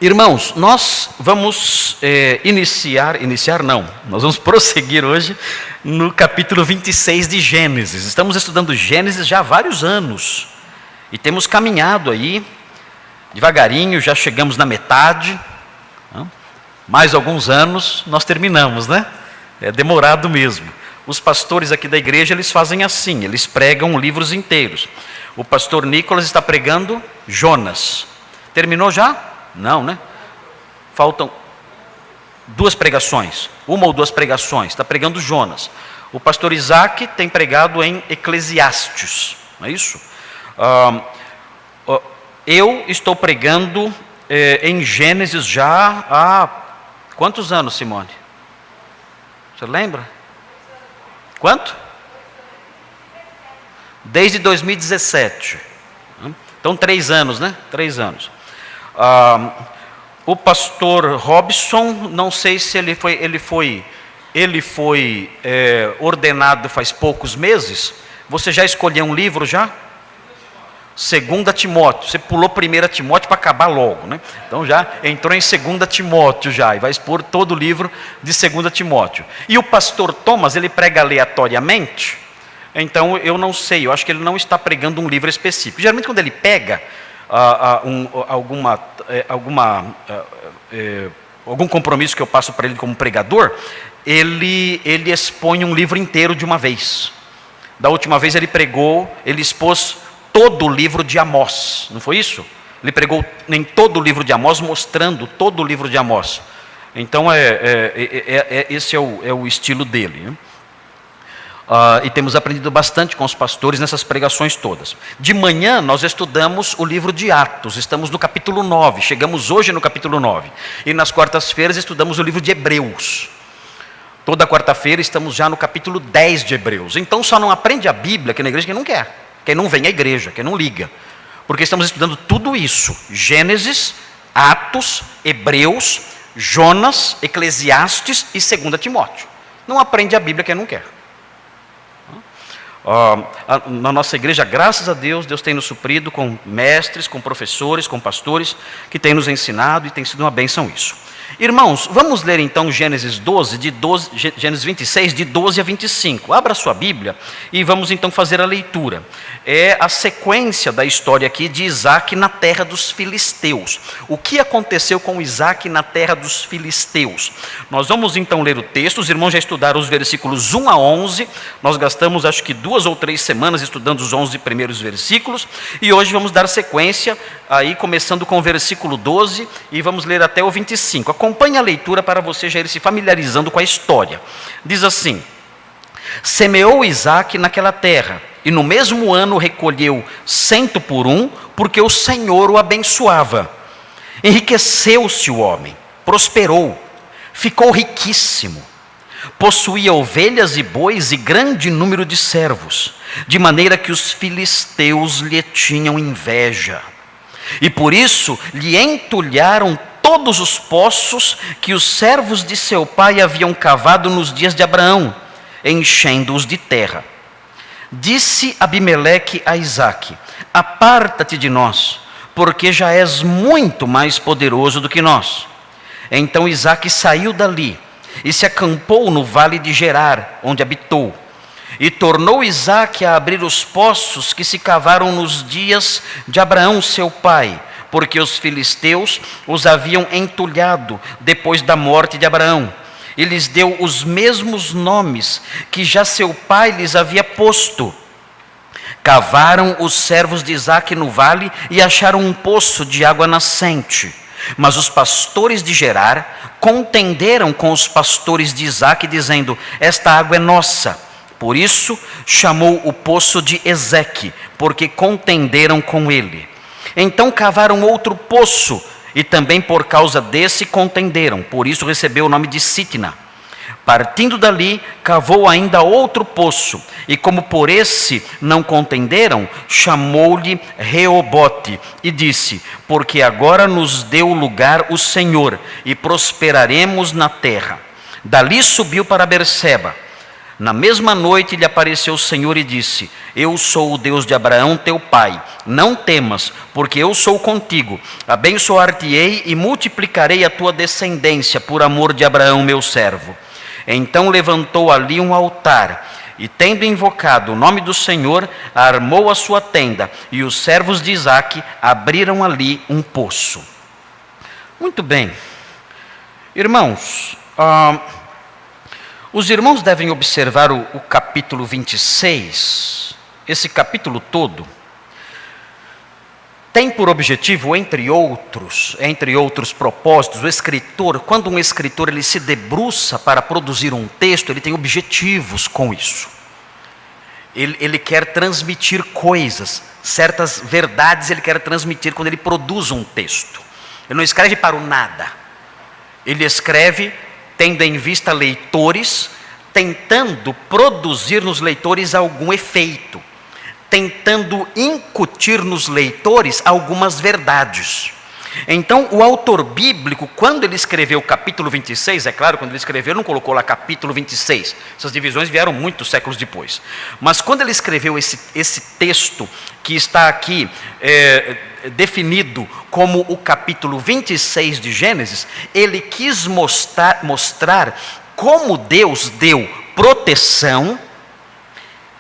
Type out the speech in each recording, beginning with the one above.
Irmãos, nós vamos nós vamos prosseguir hoje no capítulo 26 de Gênesis. Estamos estudando Gênesis já há vários anos e temos caminhado aí devagarinho, já chegamos na metade, mais alguns anos nós terminamos, né? É demorado mesmo. Os pastores aqui da igreja, eles fazem assim, eles pregam livros inteiros. O pastor Nicolas está pregando Jonas. Terminou já? Não, né? Faltam 2 pregações, 1 ou 2 pregações, está pregando Jonas. O pastor Isaac tem pregado em Eclesiastes, não é isso? Eu estou pregando em Gênesis já há quantos anos, Simone? Você lembra? Quanto? Desde 2017. Então 3 anos, né? 3 anos. O pastor Robson, não sei se ele foi ordenado faz poucos meses. Você já escolheu um livro já? 2 Timóteo. Você pulou 1 Timóteo para acabar logo, né? Então já entrou em 2 Timóteo já, e vai expor todo o livro de 2 Timóteo. E o pastor Thomas, ele prega aleatoriamente. Então eu não sei, eu acho que ele não está pregando um livro específico. Geralmente quando ele pega algum compromisso que eu passo para ele como pregador, ele expõe um livro inteiro de uma vez. Da última vez ele expôs todo o livro de Amós, não foi isso? Ele pregou em todo o livro de Amós, mostrando todo o livro de Amós. Então esse é o estilo dele, né? E temos aprendido bastante com os pastores nessas pregações todas. De manhã nós estudamos o livro de Atos, estamos no capítulo 9, chegamos hoje no capítulo 9. E nas quartas-feiras estudamos o livro de Hebreus. Toda quarta-feira estamos já no capítulo 10 de Hebreus. Então só não aprende a Bíblia aqui na igreja quem não quer, quem não vem à igreja, quem não liga. Porque estamos estudando tudo isso: Gênesis, Atos, Hebreus, Jonas, Eclesiastes e 2 Timóteo. Não aprende a Bíblia quem não quer. Na nossa igreja, graças a Deus, Deus tem nos suprido com mestres, com professores, com pastores que têm nos ensinado e tem sido uma bênção isso. Irmãos, vamos ler então Gênesis 26, de 12 a 25. Abra sua Bíblia e vamos então fazer a leitura. É a sequência da história aqui de Isaac na terra dos filisteus. O que aconteceu com Isaac na terra dos filisteus? Nós vamos então ler o texto. Os irmãos já estudaram os versículos 1 a 11. Nós gastamos acho que 2 ou 3 semanas estudando os 11 primeiros versículos. E hoje vamos dar sequência, aí começando com o versículo 12 e vamos ler até o 25. Acompanhe a leitura para você já ir se familiarizando com a história. Diz assim: semeou Isaac naquela terra, e no mesmo ano recolheu 100 por 1, porque o Senhor o abençoava. Enriqueceu-se o homem, prosperou, ficou riquíssimo. Possuía ovelhas e bois e grande número de servos, de maneira que os filisteus lhe tinham inveja. E por isso lhe entulharam todos os poços que os servos de seu pai haviam cavado nos dias de Abraão, enchendo-os de terra. Disse Abimeleque a Isaque: aparta-te de nós, porque já és muito mais poderoso do que nós. Então Isaque saiu dali e se acampou no vale de Gerar, onde habitou. E tornou Isaque a abrir os poços que se cavaram nos dias de Abraão seu pai, porque os filisteus os haviam entulhado depois da morte de Abraão. E lhes deu os mesmos nomes que já seu pai lhes havia posto. Cavaram os servos de Isaque no vale e acharam um poço de água nascente. Mas os pastores de Gerar contenderam com os pastores de Isaque, dizendo: esta água é nossa. Por isso chamou o poço de Ezeque, porque contenderam com ele. Então cavaram outro poço, e também por causa desse contenderam, por isso recebeu o nome de Sitna. Partindo dali, cavou ainda outro poço, e como por esse não contenderam, chamou-lhe Reobote, e disse: porque agora nos deu lugar o Senhor, e prosperaremos na terra. Dali subiu para Berseba. Na mesma noite lhe apareceu o Senhor e disse: eu sou o Deus de Abraão teu pai, não temas, porque eu sou contigo, abençoar-te-ei e multiplicarei a tua descendência por amor de Abraão meu servo. Então levantou ali um altar, e tendo invocado o nome do Senhor, armou a sua tenda, e os servos de Isaque abriram ali um poço. Muito bem, irmãos, os irmãos devem observar o capítulo 26, esse capítulo todo, tem por objetivo, entre outros propósitos, o escritor, quando um escritor ele se debruça para produzir um texto, ele tem objetivos com isso. Ele quer transmitir coisas, certas verdades ele quer transmitir quando ele produz um texto. Ele não escreve para o nada. Ele escreve tendo em vista leitores, tentando produzir nos leitores algum efeito, tentando incutir nos leitores algumas verdades. Então, o autor bíblico, quando ele escreveu o capítulo 26, é claro, quando ele escreveu, não colocou lá capítulo 26, essas divisões vieram muitos séculos depois. Mas quando ele escreveu esse texto, que está aqui definido como o capítulo 26 de Gênesis, ele quis mostrar como Deus deu proteção,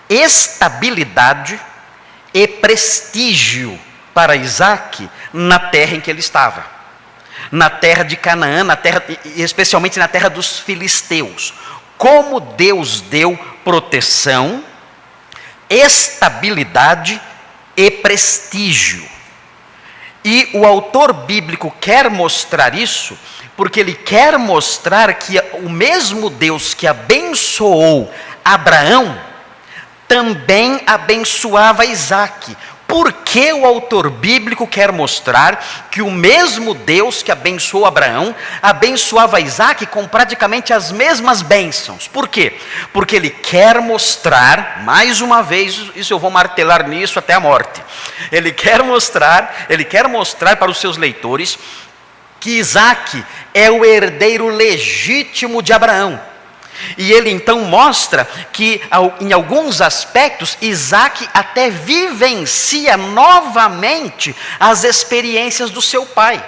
estabilidade e prestígio para Isaque na terra em que ele estava, na terra de Canaã, especialmente na terra dos filisteus. Como Deus deu proteção, estabilidade e prestígio. E o autor bíblico quer mostrar isso, porque ele quer mostrar que o mesmo Deus que abençoou Abraão, também abençoava Isaque. Por que o autor bíblico quer mostrar que o mesmo Deus que abençoou Abraão, abençoava Isaque com praticamente as mesmas bênçãos? Por quê? Porque ele quer mostrar, mais uma vez, isso eu vou martelar nisso até a morte. Ele quer mostrar para os seus leitores que Isaque é o herdeiro legítimo de Abraão. E ele então mostra que, em alguns aspectos, Isaque até vivencia novamente as experiências do seu pai.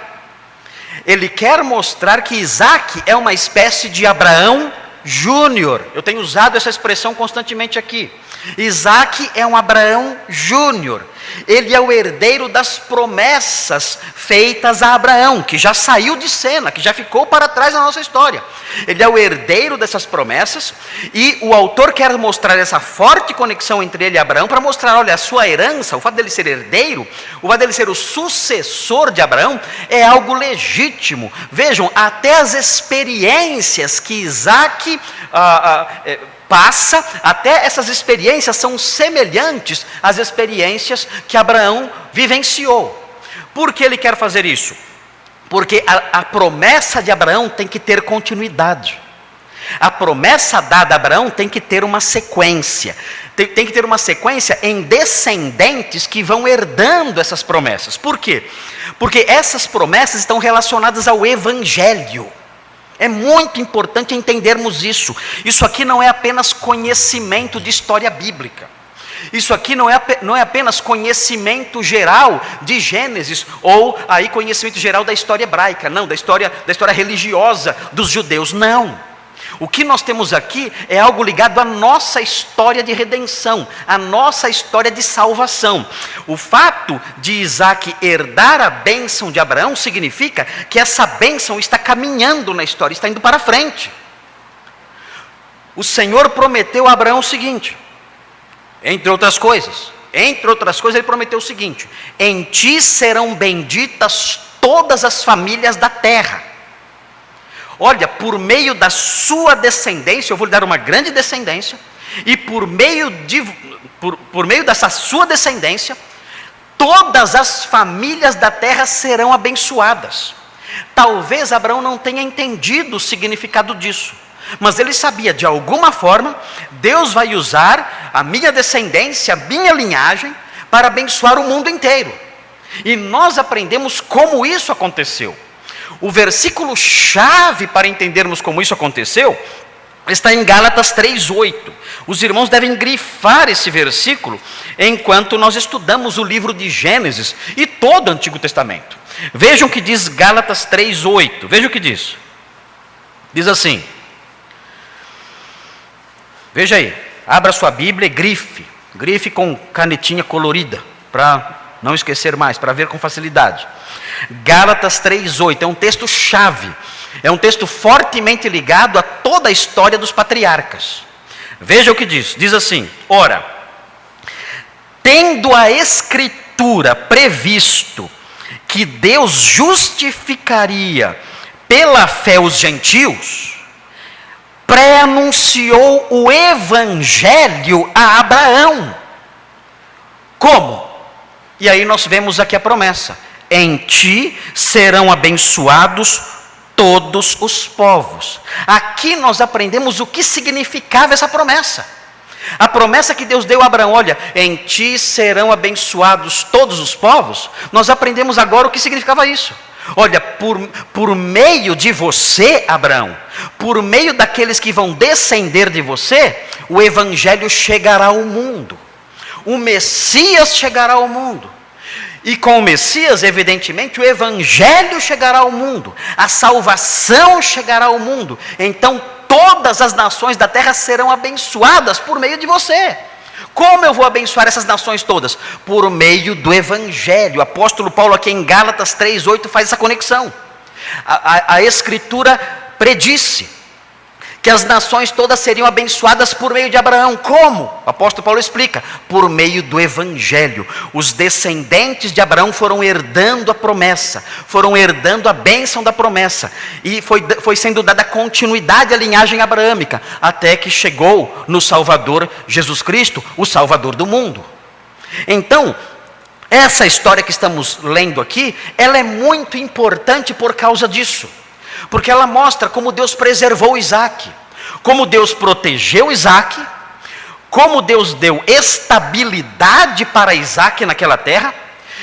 Ele quer mostrar que Isaque é uma espécie de Abraão Júnior. Eu tenho usado essa expressão constantemente aqui. Isaque é um Abraão Júnior. Ele é o herdeiro das promessas feitas a Abraão, que já saiu de cena, que já ficou para trás na nossa história. Ele é o herdeiro dessas promessas, e o autor quer mostrar essa forte conexão entre ele e Abraão, para mostrar, olha, a sua herança, o fato dele ser herdeiro, o fato dele ser o sucessor de Abraão, é algo legítimo. Vejam, até as experiências que Isaque passa, até essas experiências são semelhantes às experiências que Abraão vivenciou. Por que ele quer fazer isso? Porque a promessa de Abraão tem que ter continuidade. A promessa dada a Abraão tem que ter uma sequência. Tem que ter uma sequência em descendentes que vão herdando essas promessas. Por quê? Porque essas promessas estão relacionadas ao Evangelho. É muito importante entendermos isso. Isso aqui não é apenas conhecimento de história bíblica. Isso aqui não é apenas conhecimento geral de Gênesis, ou aí conhecimento geral da história hebraica, não, da história religiosa dos judeus, não. O que nós temos aqui é algo ligado à nossa história de redenção, à nossa história de salvação. O fato de Isaque herdar a bênção de Abraão significa que essa bênção está caminhando na história, está indo para frente. O Senhor prometeu a Abraão o seguinte, entre outras coisas, ele prometeu o seguinte: em ti serão benditas todas as famílias da terra. Olha, por meio da sua descendência, eu vou lhe dar uma grande descendência, e por meio dessa sua descendência, todas as famílias da terra serão abençoadas. Talvez Abraão não tenha entendido o significado disso, mas ele sabia, de alguma forma, Deus vai usar a minha descendência, a minha linhagem, para abençoar o mundo inteiro. E nós aprendemos como isso aconteceu. O versículo chave para entendermos como isso aconteceu está em Gálatas 3:8. Os irmãos devem grifar esse versículo enquanto nós estudamos o livro de Gênesis e todo o Antigo Testamento. Vejam o que diz Gálatas 3:8. Vejam o que diz. Diz assim. Veja aí. Abra sua Bíblia e grife. Grife com canetinha colorida, para não esquecer mais, para ver com facilidade. Gálatas 3:8 é um texto chave. É um texto fortemente ligado a toda a história dos patriarcas. Veja o que diz. Diz assim: ora, tendo a Escritura previsto que Deus justificaria pela fé os gentios, pré-anunciou o Evangelho a Abraão. Como? E aí nós vemos aqui a promessa: em ti serão abençoados todos os povos. Aqui nós aprendemos o que significava essa promessa. A promessa que Deus deu a Abraão: olha, em ti serão abençoados todos os povos. Nós aprendemos agora o que significava isso. Olha, por meio de você, Abraão, por meio daqueles que vão descender de você, o Evangelho chegará ao mundo. O Messias chegará ao mundo. E com o Messias, evidentemente, o Evangelho chegará ao mundo. A salvação chegará ao mundo. Então, todas as nações da terra serão abençoadas por meio de você. Como eu vou abençoar essas nações todas? Por meio do Evangelho. O apóstolo Paulo aqui em Gálatas 3:8 faz essa conexão. A Escritura predisse que as nações todas seriam abençoadas por meio de Abraão. Como? O apóstolo Paulo explica: por meio do Evangelho. Os descendentes de Abraão foram herdando a promessa, foram herdando a bênção da promessa, e foi sendo dada continuidade à linhagem abraâmica, até que chegou no Salvador Jesus Cristo, o Salvador do mundo. Então, essa história que estamos lendo aqui, ela é muito importante por causa disso. Porque ela mostra como Deus preservou Isaac, como Deus protegeu Isaac, como Deus deu estabilidade para Isaac naquela terra,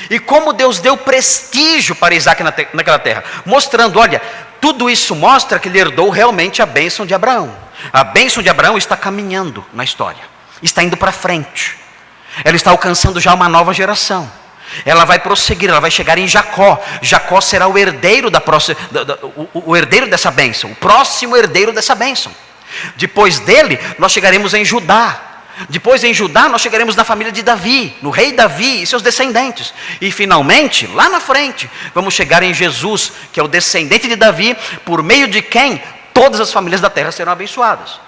e como Deus deu prestígio para Isaac naquela terra, mostrando, olha, tudo isso mostra que ele herdou realmente a bênção de Abraão. A bênção de Abraão está caminhando na história, está indo para frente, ela está alcançando já uma nova geração. Ela vai prosseguir, ela vai chegar em Jacó. Jacó será o herdeiro o herdeiro dessa bênção, o próximo herdeiro dessa bênção. Depois dele, nós chegaremos em Judá. Depois em Judá, nós chegaremos na família de Davi, no rei Davi e seus descendentes. E finalmente, lá na frente, vamos chegar em Jesus, que é o descendente de Davi, por meio de quem todas as famílias da terra serão abençoadas.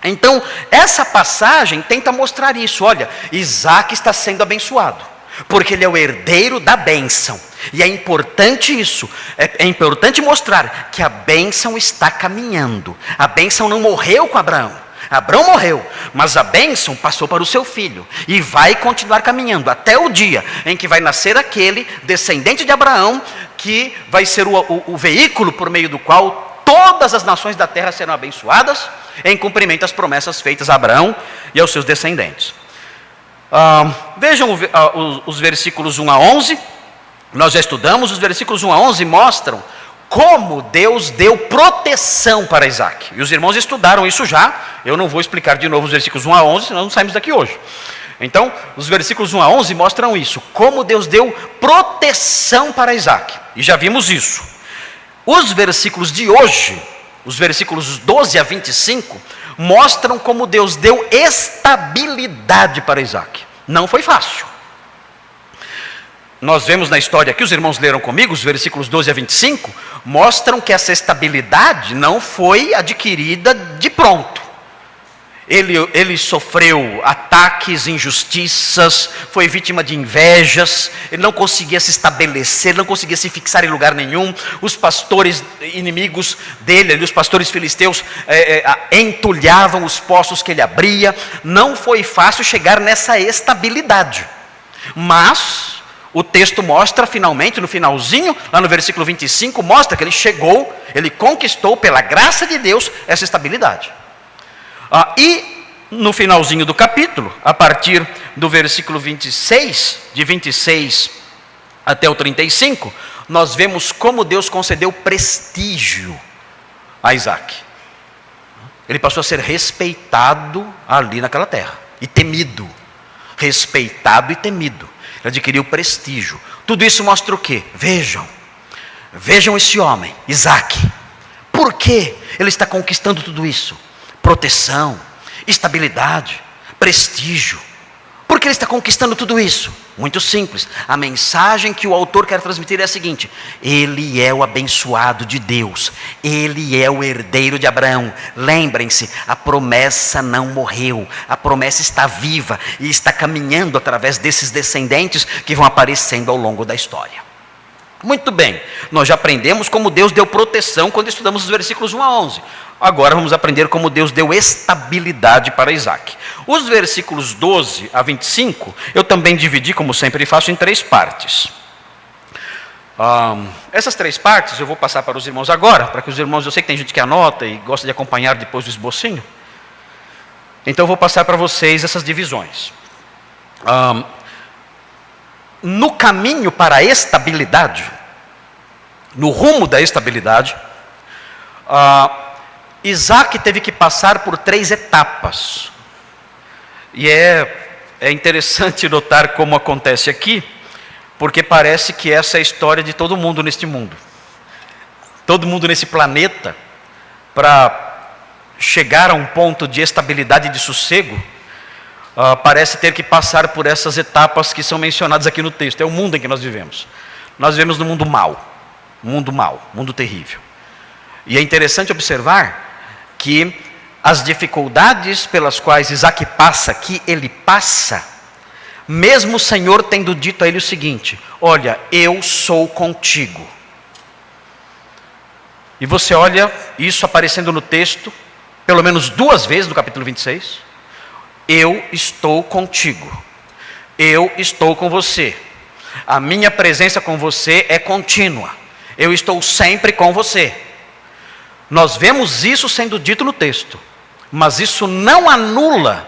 Então, essa passagem tenta mostrar isso. Olha, Isaac está sendo abençoado, porque ele é o herdeiro da bênção. E é importante isso, é importante mostrar que a bênção está caminhando. A bênção não morreu com Abraão. Abraão morreu, mas a bênção passou para o seu filho. E vai continuar caminhando até o dia em que vai nascer aquele descendente de Abraão, que vai ser o veículo por meio do qual todas as nações da terra serão abençoadas, em cumprimento às promessas feitas a Abraão e aos seus descendentes. Vejam os versículos 1 a 11, nós já estudamos. Os versículos 1 a 11 mostram como Deus deu proteção para Isaac, e os irmãos estudaram isso já. Eu não vou explicar de novo os versículos 1 a 11, senão não saímos daqui hoje. Então, os versículos 1 a 11 mostram isso, como Deus deu proteção para Isaac, e já vimos isso. Os versículos de hoje, os versículos 12 a 25, mostram como Deus deu estabilidade para Isaac. Não foi fácil. Nós vemos na história que os irmãos leram comigo, os versículos 12 a 25, mostram que essa estabilidade não foi adquirida de pronto. Ele sofreu ataques, injustiças, foi vítima de invejas, ele não conseguia se estabelecer, não conseguia se fixar em lugar nenhum. Os pastores inimigos dele, os pastores filisteus, entulhavam os poços que ele abria. Não foi fácil chegar nessa estabilidade, mas o texto mostra finalmente, no finalzinho, lá no versículo 25, mostra que ele chegou, ele conquistou pela graça de Deus essa estabilidade. E no finalzinho do capítulo, a partir do versículo 26, de 26 até o 35, nós vemos como Deus concedeu prestígio a Isaac. Ele passou a ser respeitado ali naquela terra. E temido. Respeitado e temido. Ele adquiriu prestígio. Tudo isso mostra o quê? Vejam esse homem, Isaac. Por que ele está conquistando tudo isso? Proteção, estabilidade, prestígio. Por que ele está conquistando tudo isso? Muito simples. A mensagem que o autor quer transmitir é a seguinte: ele é o abençoado de Deus. Ele é o herdeiro de Abraão. Lembrem-se, a promessa não morreu. A promessa está viva e está caminhando através desses descendentes que vão aparecendo ao longo da história. Muito bem, nós já aprendemos como Deus deu proteção quando estudamos os versículos 1 a 11. Agora vamos aprender como Deus deu estabilidade para Isaac. Os versículos 12 a 25, eu também dividi, como sempre faço, em 3 partes. Essas 3 partes eu vou passar para os irmãos agora, para que os irmãos, eu sei que tem gente que anota e gosta de acompanhar depois do esbocinho. Então eu vou passar para vocês essas divisões. No caminho para a estabilidade, no rumo da estabilidade, Isaac teve que passar por 3 etapas. E é interessante notar como acontece aqui, porque parece que essa é a história de todo mundo neste mundo. Todo mundo nesse planeta, para chegar a um ponto de estabilidade e de sossego, parece ter que passar por essas etapas que são mencionadas aqui no texto. É o mundo em que nós vivemos. Nós vivemos num mundo mau, mundo terrível. E é interessante observar que as dificuldades pelas quais Isaac passa, que ele passa, mesmo o Senhor tendo dito a ele o seguinte: olha, eu sou contigo. E você olha isso aparecendo no texto, pelo menos 2 vezes no capítulo 26. Eu estou contigo. Eu estou com você. A minha presença com você é contínua. Eu estou sempre com você. Nós vemos isso sendo dito no texto, mas isso não anula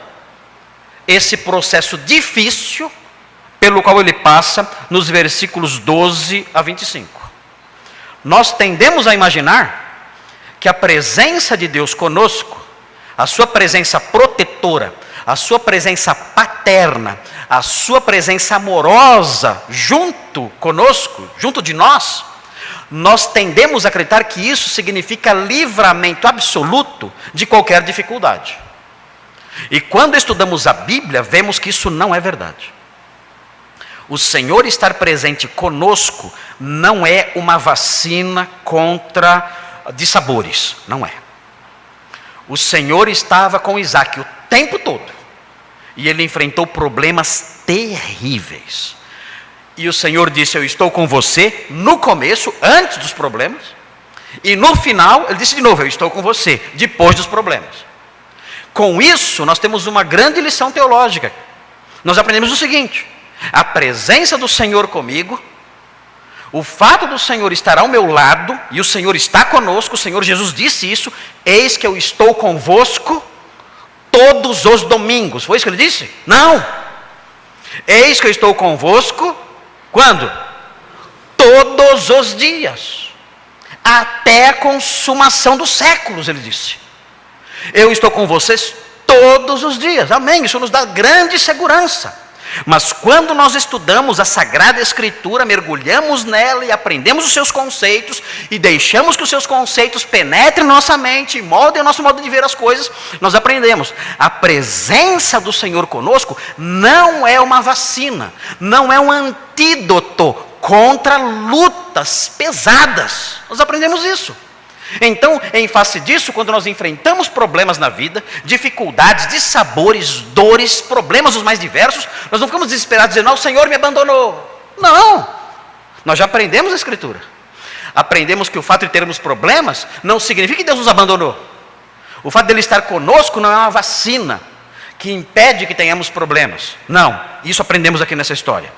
esse processo difícil pelo qual ele passa nos versículos 12 a 25. Nós tendemos a imaginar que a presença de Deus conosco, a sua presença protetora, a sua presença paterna, a sua presença amorosa junto conosco, junto de nós, nós tendemos a acreditar que isso significa livramento absoluto de qualquer dificuldade. E quando estudamos a Bíblia, vemos que isso não é verdade. O Senhor estar presente conosco não é uma vacina contra dissabores, não é. O Senhor estava com Isaac o tempo todo, e ele enfrentou problemas terríveis. E o Senhor disse: eu estou com você no começo, antes dos problemas, e no final, ele disse de novo: eu estou com você, depois dos problemas. Com isso, nós temos uma grande lição teológica. Nós aprendemos o seguinte: a presença do Senhor comigo, o fato do Senhor estar ao meu lado, e o Senhor está conosco, o Senhor Jesus disse isso: eis que eu estou convosco todos os domingos. Foi isso que ele disse? Não. Eis que eu estou convosco, quando? Todos os dias, até a consumação dos séculos, ele disse. Eu estou com vocês todos os dias, amém, isso nos dá grande segurança. Mas quando nós estudamos a Sagrada Escritura, mergulhamos nela e aprendemos os seus conceitos, e deixamos que os seus conceitos penetrem na nossa mente, e moldem o nosso modo de ver as coisas, nós aprendemos: a presença do Senhor conosco não é uma vacina, não é um antídoto contra lutas pesadas. Nós aprendemos isso. Então, em face disso, quando nós enfrentamos problemas na vida, dificuldades, dissabores, dores, problemas os mais diversos, nós não ficamos desesperados dizendo: não, o Senhor me abandonou. Não, nós já aprendemos a Escritura. Aprendemos que o fato de termos problemas não significa que Deus nos abandonou. O fato de Ele estar conosco não é uma vacina que impede que tenhamos problemas. Não, isso aprendemos aqui nessa história.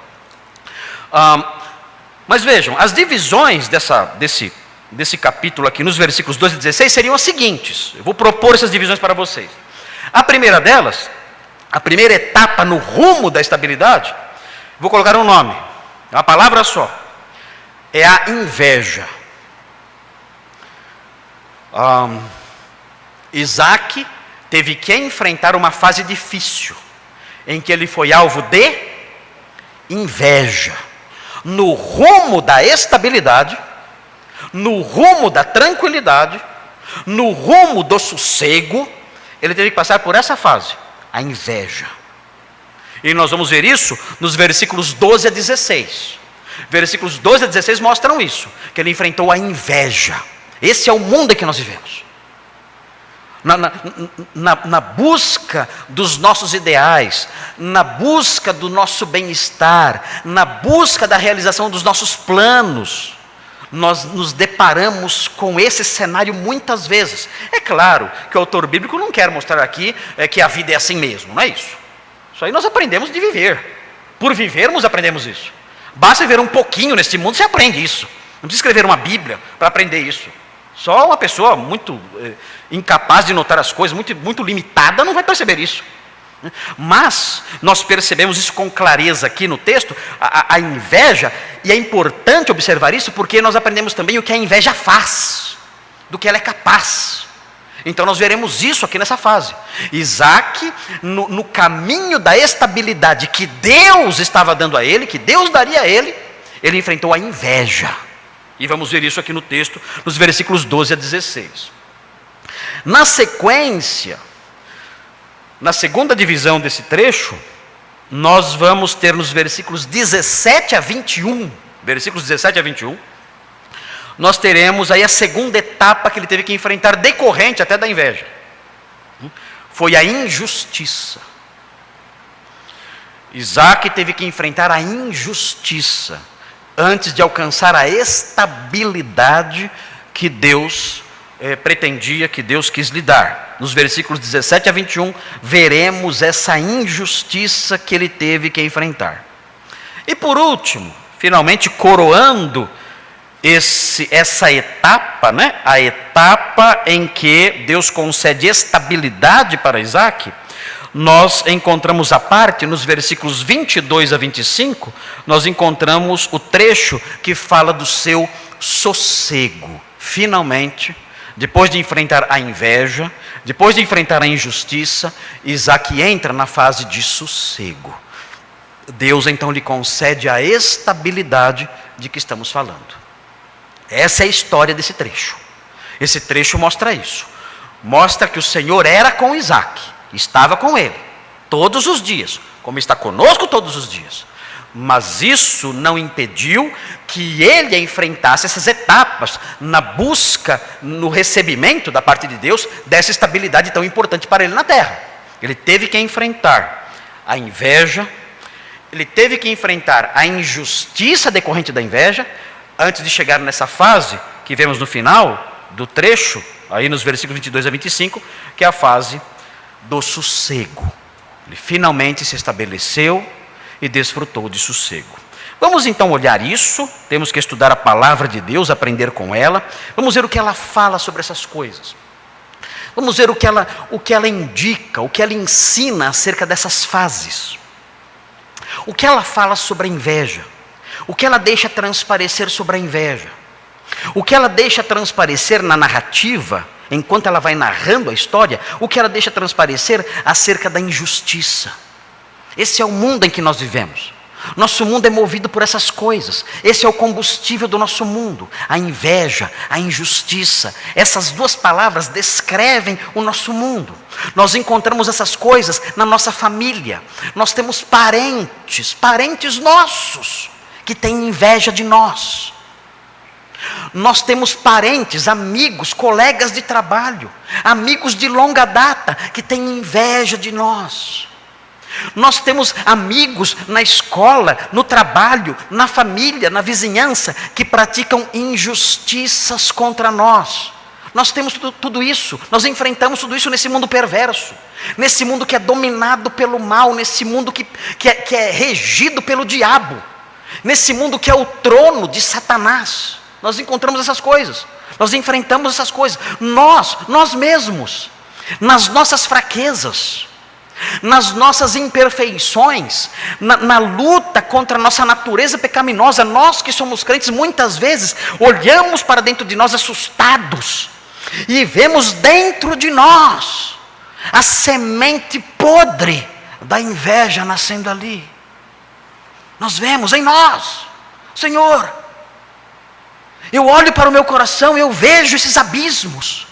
Mas vejam, as divisões desse capítulo aqui, nos versículos 12 e 16, seriam as seguintes. Eu vou propor essas divisões para vocês. A primeira delas, a primeira etapa no rumo da estabilidade, vou colocar um nome, é uma palavra só, é a inveja. Isaac teve que enfrentar uma fase difícil, em que ele foi alvo de inveja. No rumo da estabilidade, no rumo da tranquilidade, no rumo do sossego, ele teve que passar por essa fase, a inveja. E nós vamos ver isso nos versículos 12 a 16. Versículos 12 a 16 mostram isso, que ele enfrentou a inveja. Esse é o mundo em que nós vivemos. Na busca dos nossos ideais, na busca do nosso bem-estar, na busca da realização dos nossos planos, nós nos deparamos com esse cenário muitas vezes. É claro que o autor bíblico não quer mostrar aqui que a vida é assim mesmo, não é isso. Isso aí nós aprendemos de viver. Por vivermos aprendemos isso. Basta viver um pouquinho nesse mundo, você aprende isso. Não precisa escrever uma Bíblia para aprender isso. Só uma pessoa muito incapaz de notar as coisas, muito limitada, não vai perceber isso. Mas nós percebemos isso com clareza aqui no texto, a inveja, e é importante observar isso porque nós aprendemos também o que a inveja faz, do que ela é capaz. Então nós veremos isso aqui nessa fase. Isaac, no caminho da estabilidade que Deus estava dando a ele, que Deus daria a ele, ele enfrentou a inveja. E vamos ver isso aqui no texto, nos versículos 12 a 16. Na sequência, na segunda divisão desse trecho, nós vamos ter nos versículos 17 a 21, versículos 17 a 21, nós teremos aí a segunda etapa que ele teve que enfrentar, decorrente até da inveja. Foi a injustiça. Isaac teve que enfrentar a injustiça antes de alcançar a estabilidade que Deus pretendia, que Deus quis lhe dar. Nos versículos 17 a 21, veremos essa injustiça que ele teve que enfrentar. E por último, finalmente coroando essa etapa, né? A etapa em que Deus concede estabilidade para Isaac, nós encontramos a parte, nos versículos 22 a 25, nós encontramos o trecho que fala do seu sossego. Finalmente, depois de enfrentar a inveja, depois de enfrentar a injustiça, Isaac entra na fase de sossego. Deus então lhe concede a estabilidade de que estamos falando. Essa é a história desse trecho. Esse trecho mostra isso. Mostra que o Senhor era com Isaac, estava com ele, todos os dias, como está conosco todos os dias. Mas isso não impediu que ele enfrentasse essas etapas na busca, no recebimento da parte de Deus, dessa estabilidade tão importante para ele na terra. Ele teve que enfrentar a inveja, ele teve que enfrentar a injustiça decorrente da inveja, antes de chegar nessa fase que vemos no final do trecho, aí nos versículos 22 a 25, que é a fase do sossego. Ele finalmente se estabeleceu e desfrutou de sossego. Vamos então olhar isso, temos que estudar a palavra de Deus, aprender com ela, vamos ver o que ela fala sobre essas coisas. Vamos ver o que ela indica, o que ela ensina acerca dessas fases. O que ela fala sobre a inveja, o que ela deixa transparecer sobre a inveja, o que ela deixa transparecer na narrativa, enquanto ela vai narrando a história, o que ela deixa transparecer acerca da injustiça. Esse é o mundo em que nós vivemos. Nosso mundo é movido por essas coisas. Esse é o combustível do nosso mundo. A inveja, a injustiça. Essas duas palavras descrevem o nosso mundo. Nós encontramos essas coisas na nossa família. Nós temos parentes nossos, que têm inveja de nós. Nós temos parentes, amigos, colegas de trabalho, amigos de longa data, que têm inveja de nós. Nós temos amigos na escola, no trabalho, na família, na vizinhança, que praticam injustiças contra nós. Nós temos tudo isso, nós enfrentamos tudo isso nesse mundo perverso, nesse mundo que é dominado pelo mal, nesse mundo que é regido pelo diabo, nesse mundo que é o trono de Satanás. Nós encontramos essas coisas, nós enfrentamos essas coisas, nós mesmos, nas nossas fraquezas, nas nossas imperfeições, na luta contra a nossa natureza pecaminosa. Nós que somos crentes, muitas vezes olhamos para dentro de nós assustados, E vemos dentro de nós a semente podre da inveja nascendo ali. Nós vemos em nós, Senhor, eu olho para o meu coração e eu vejo esses abismos,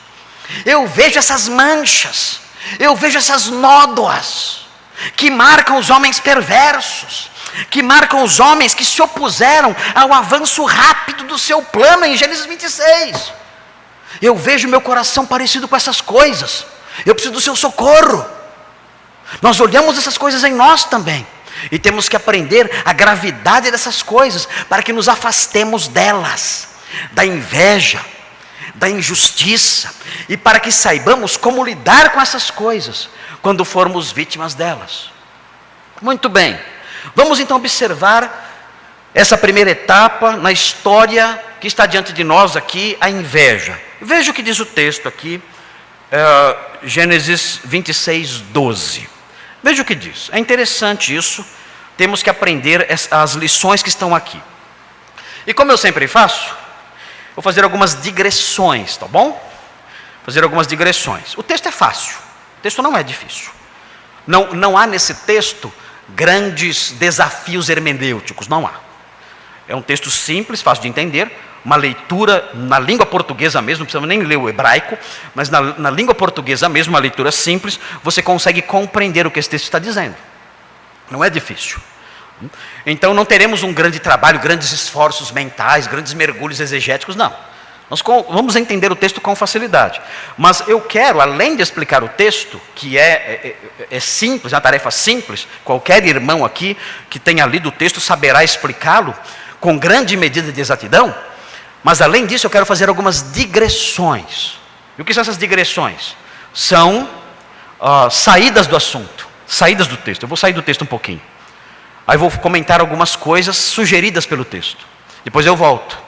eu vejo essas manchas, eu vejo essas nódoas que marcam os homens perversos, que marcam os homens que se opuseram ao avanço rápido do seu plano em Gênesis 26. Eu vejo meu coração parecido com essas coisas, eu preciso do seu socorro. Nós olhamos essas coisas em nós também, e temos que aprender a gravidade dessas coisas, para que nos afastemos delas, da inveja, da injustiça, e para que saibamos como lidar com essas coisas, quando formos vítimas delas. Muito bem, vamos então observar essa primeira etapa na história que está diante de nós aqui, a inveja. Veja o que diz o texto aqui, Gênesis 26, 12. Veja o que diz, é interessante isso, temos que aprender as lições que estão aqui. E como eu sempre faço, vou fazer algumas digressões, tá bom? Fazer algumas digressões. O texto é fácil, o texto não é difícil. Não há nesse texto grandes desafios hermenêuticos, não há. É um texto simples, fácil de entender, uma leitura na língua portuguesa mesmo, não precisa nem ler o hebraico, mas na língua portuguesa mesmo, uma leitura simples, você consegue compreender o que esse texto está dizendo. Não é difícil. Então não teremos um grande trabalho, grandes esforços mentais, grandes mergulhos exegéticos, não. Nós vamos entender o texto com facilidade. Mas eu quero, além de explicar o texto, que é simples, é uma tarefa simples, qualquer irmão aqui que tenha lido o texto saberá explicá-lo com grande medida de exatidão, mas além disso eu quero fazer algumas digressões. E o que são essas digressões? São saídas do assunto, saídas do texto. Eu vou sair do texto um pouquinho. Aí vou comentar algumas coisas sugeridas pelo texto. Depois eu volto.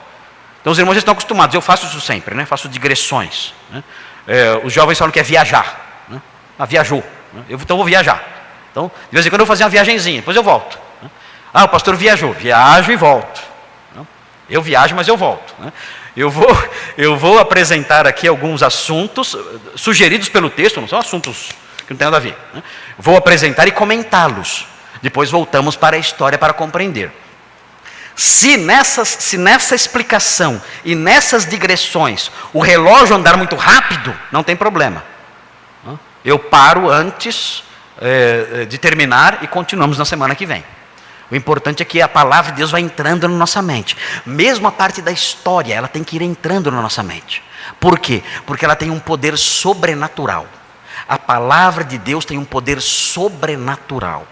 Então os irmãos já estão acostumados, eu faço isso sempre, né? Faço digressões. Né? Os jovens falam que é viajar. Né? Viajou. Né? Então eu vou viajar. Então, de vez em quando eu vou fazer uma viagenzinha, depois eu volto. Né? O pastor viajou, viajo e volto. Né? Eu viajo, mas eu volto. Né? Eu vou apresentar aqui alguns assuntos sugeridos pelo texto, não são assuntos que não tem nada a ver. Né? Vou apresentar e comentá-los. Depois voltamos para a história para compreender. Se nessa explicação e nessas digressões o relógio andar muito rápido, não tem problema. Eu paro antes de terminar e continuamos na semana que vem. O importante é que a palavra de Deus vai entrando na nossa mente. Mesmo a parte da história, ela tem que ir entrando na nossa mente. Por quê? Porque ela tem um poder sobrenatural. A palavra de Deus tem um poder sobrenatural.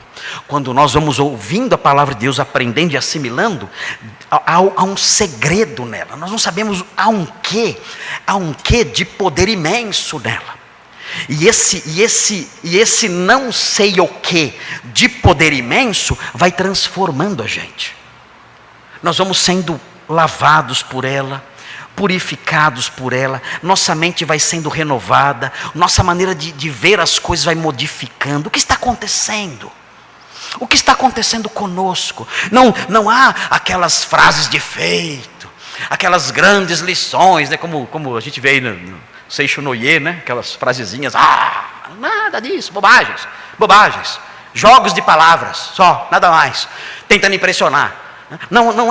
Quando nós vamos ouvindo a palavra de Deus, aprendendo e assimilando, há um segredo nela. Nós não sabemos, há um quê de poder imenso nela. E esse não sei o que de poder imenso vai transformando a gente. Nós vamos sendo lavados por ela, purificados por ela, nossa mente vai sendo renovada, nossa maneira de ver as coisas vai modificando. O que está acontecendo? O que está acontecendo conosco? Não há aquelas frases de efeito, aquelas grandes lições, né? Como a gente vê aí no Seixo Noyer, né? Aquelas frasezinhas, nada disso, bobagens, jogos de palavras, só, nada mais, tentando impressionar. Não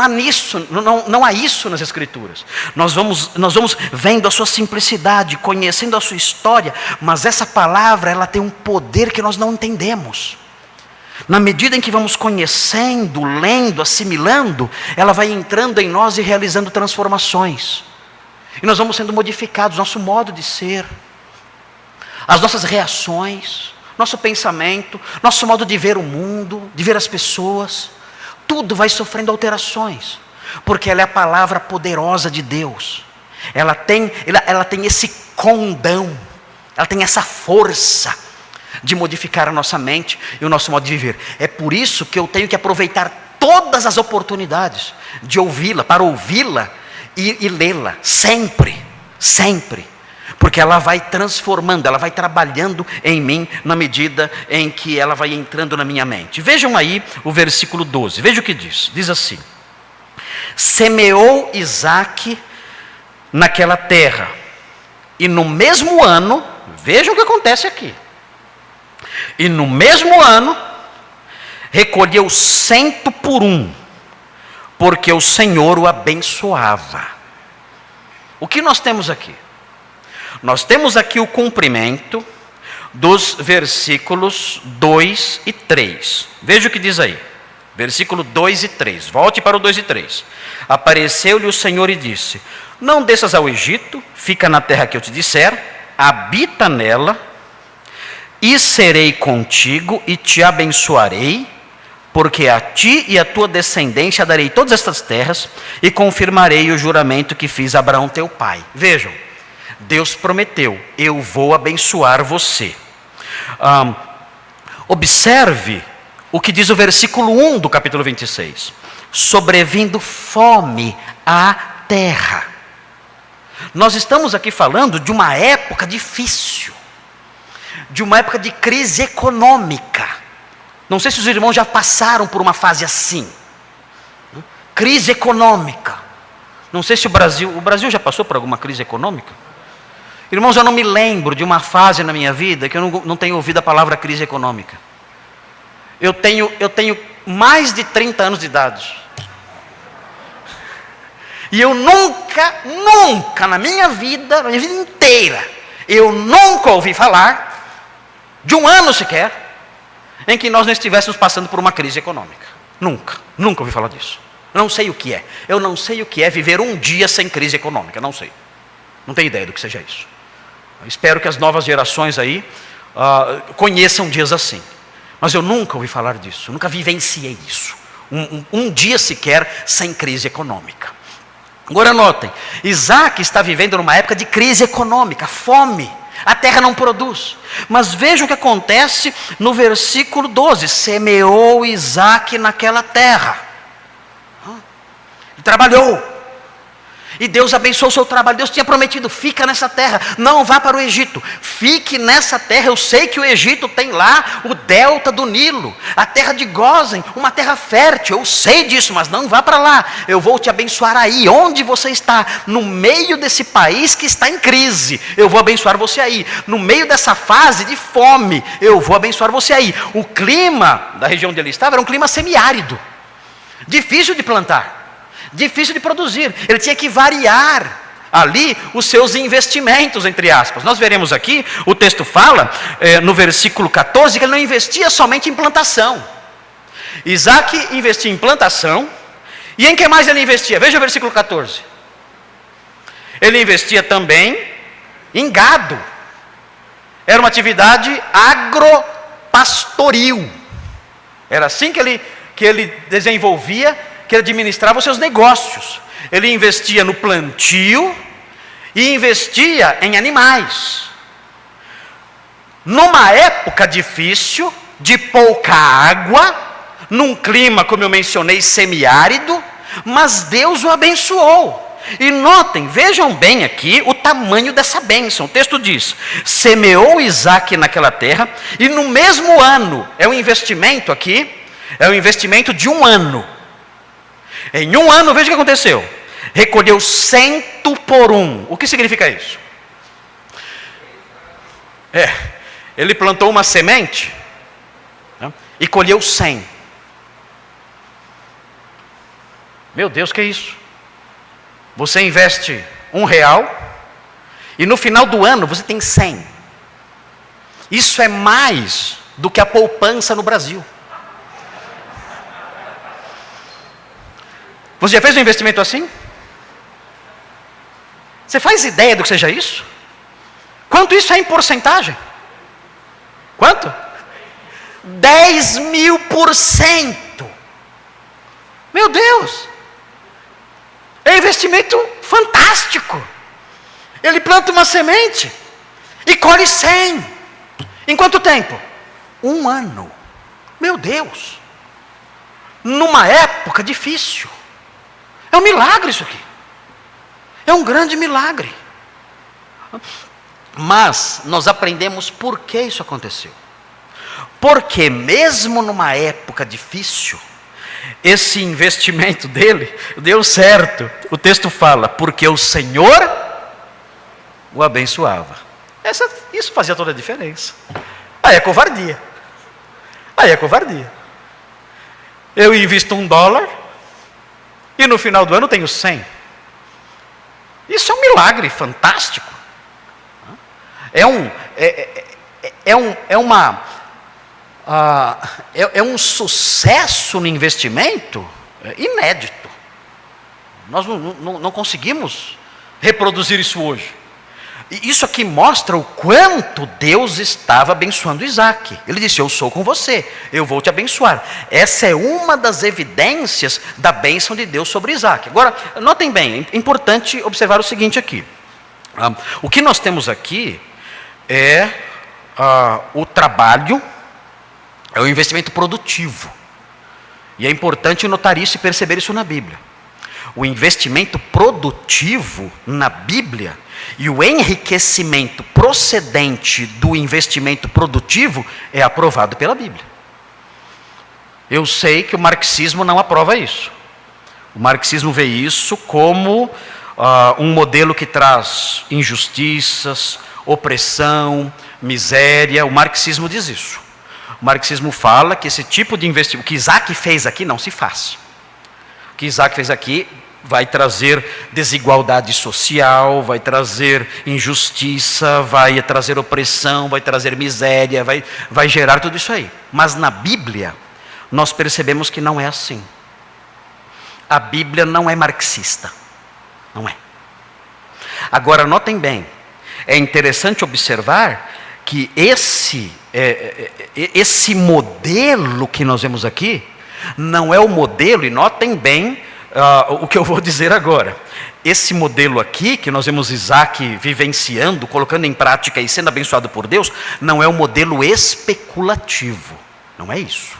há isso nas Escrituras. Nós vamos vendo a sua simplicidade, conhecendo a sua história, mas essa palavra, ela tem um poder que nós não entendemos. Na medida em que vamos conhecendo, lendo, assimilando, ela vai entrando em nós e realizando transformações. E nós vamos sendo modificados, nosso modo de ser, as nossas reações, nosso pensamento, nosso modo de ver o mundo, de ver as pessoas. Tudo vai sofrendo alterações, porque ela é a palavra poderosa de Deus. Ela tem esse condão, ela tem essa força de modificar a nossa mente e o nosso modo de viver. É por isso que eu tenho que aproveitar todas as oportunidades de ouvi-la, para ouvi-la e lê-la, sempre, porque ela vai transformando, ela vai trabalhando em mim na medida em que ela vai entrando na minha mente. Vejam aí o versículo 12, veja o que diz assim: semeou Isaque naquela terra, E no mesmo ano, vejam o que acontece aqui. E no mesmo ano, recolheu 100 por 1, porque o Senhor o abençoava. O que nós temos aqui? Nós temos aqui o cumprimento dos versículos 2 e 3. Veja o que diz aí. Versículo 2 e 3. Volte para o 2 e 3. Apareceu-lhe o Senhor e disse: não desças ao Egito, fica na terra que eu te disser, habita nela, e serei contigo e te abençoarei, porque a ti e a tua descendência darei todas estas terras, e confirmarei o juramento que fiz a Abraão teu pai. Vejam, Deus prometeu: eu vou abençoar você. Observe o que diz o versículo 1 do capítulo 26. Sobrevindo fome à terra. Nós estamos aqui falando de uma época difícil, de uma época de crise econômica. Não sei se os irmãos já passaram por uma fase assim. Crise econômica. Não sei se o Brasil já passou por alguma crise econômica? Irmãos, eu não me lembro de uma fase na minha vida que eu não tenho ouvido a palavra crise econômica. Eu tenho mais de 30 anos de idade. E eu nunca na minha vida inteira, eu nunca ouvi falar de um ano sequer em que nós não estivéssemos passando por uma crise econômica. Nunca ouvi falar disso. Não sei o que é. Eu não sei o que é viver um dia sem crise econômica, não sei. Não tenho ideia do que seja isso. Eu espero que as novas gerações aí conheçam dias assim. Mas eu nunca ouvi falar disso, nunca vivenciei isso. Um dia sequer sem crise econômica. Agora notem, Isaac está vivendo numa época de crise econômica, fome. A terra não produz. Mas vejam o que acontece no versículo 12. Semeou Isaac naquela terra. E trabalhou. E Deus abençoou o seu trabalho. Deus tinha prometido: fica nessa terra, não vá para o Egito. Fique nessa terra. Eu sei que o Egito tem lá o delta do Nilo, a terra de Gósen, uma terra fértil. Eu sei disso, mas não vá para lá. Eu vou te abençoar aí, onde você está, no meio desse país que está em crise. Eu vou abençoar você aí. No meio dessa fase de fome, eu vou abençoar você aí. O clima da região onde ele estava era um clima semiárido, difícil de plantar, difícil de produzir. Ele tinha que variar ali os seus investimentos, entre aspas. Nós veremos aqui, o texto fala no versículo 14, que ele não investia somente em plantação. Isaac investia em plantação. E em que mais ele investia? Veja o versículo 14. Ele investia também em gado. Era uma atividade agropastoril. Era assim que ele desenvolvia, que ele administrava os seus negócios. Ele investia no plantio e investia em animais. Numa época difícil, de pouca água, num clima, como eu mencionei, semiárido, mas Deus o abençoou. E notem, vejam bem aqui o tamanho dessa bênção. O texto diz: semeou Isaac naquela terra, e no mesmo ano, é um investimento aqui, é um investimento de um ano. Em um ano, veja o que aconteceu. Recolheu 100 por 1. O que significa isso? Ele plantou uma semente, né, e colheu 100. Meu Deus, que é isso? Você investe R$1 e no final do ano você tem 100. Isso é mais do que a poupança no Brasil. Você já fez um investimento assim? Você faz ideia do que seja isso? Quanto isso é em porcentagem? Quanto? 10.000%. Meu Deus! É um investimento fantástico. Ele planta uma semente e colhe 100. Em quanto tempo? Um ano. Meu Deus! Numa época difícil. É um milagre isso aqui. É um grande milagre. Mas nós aprendemos por que isso aconteceu. Porque mesmo numa época difícil, esse investimento dele deu certo. O texto fala: porque o Senhor o abençoava. Isso fazia toda a diferença. Aí é covardia. Aí é covardia. Eu invisto $1 e no final do ano tenho 100. Isso é um milagre fantástico. É um sucesso no investimento inédito. Nós não conseguimos reproduzir isso hoje. E isso aqui mostra o quanto Deus estava abençoando Isaac. Ele disse: eu sou com você, eu vou te abençoar. Essa é uma das evidências da bênção de Deus sobre Isaac. Agora, notem bem, é importante observar o seguinte aqui. O que nós temos aqui é o trabalho, é o investimento produtivo. E é importante notar isso e perceber isso na Bíblia. O investimento produtivo na Bíblia e o enriquecimento procedente do investimento produtivo é aprovado pela Bíblia. Eu sei que o marxismo não aprova isso. O marxismo vê isso como um modelo que traz injustiças, opressão, miséria. O marxismo diz isso. O marxismo fala que esse tipo de investimento, o que Isaac fez aqui, não se faz. O que Isaac fez aqui vai trazer desigualdade social, vai trazer injustiça, vai trazer opressão, vai trazer miséria, vai gerar tudo isso aí. Mas na Bíblia, nós percebemos que não é assim. A Bíblia não é marxista. Não é. Agora, notem bem, é interessante observar que esse modelo que nós vemos aqui, não é o modelo, e notem bem o que eu vou dizer agora. Esse modelo aqui, que nós vemos Isaac vivenciando, colocando em prática e sendo abençoado por Deus, não é um modelo especulativo. Não é isso.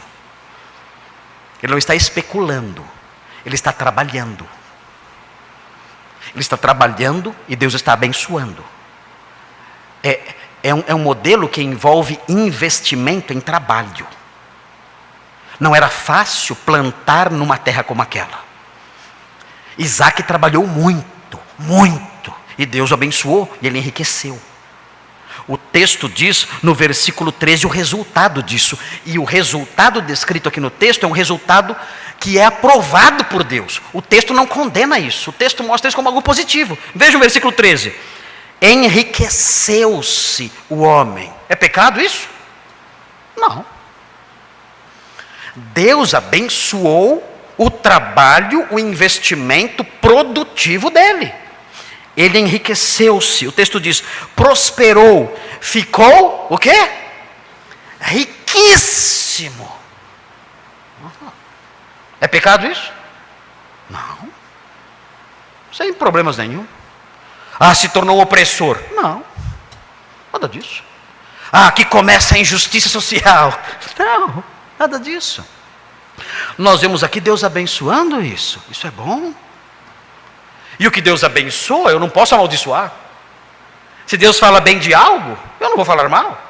Ele não está especulando, ele está trabalhando. Ele está trabalhando e Deus está abençoando. É um modelo que envolve investimento em trabalho. Não era fácil plantar numa terra como aquela. Isaac trabalhou muito, muito, e Deus o abençoou e ele enriqueceu. O texto diz no versículo 13 o resultado disso, e o resultado descrito aqui no texto é um resultado que é aprovado por Deus. O texto não condena isso, o texto mostra isso como algo positivo. Veja o versículo 13: enriqueceu-se o homem. É pecado isso? Não. Deus abençoou o trabalho, o investimento produtivo dele. Ele enriqueceu-se. O texto diz: prosperou, ficou o quê? Riquíssimo. É pecado isso? Não. Sem problemas nenhum. Se tornou opressor. Não. Nada disso. Que começa a injustiça social. Não, nada disso. Nós vemos aqui Deus abençoando isso. Isso é bom. E o que Deus abençoa, eu não posso amaldiçoar. Se Deus fala bem de algo, eu não vou falar mal.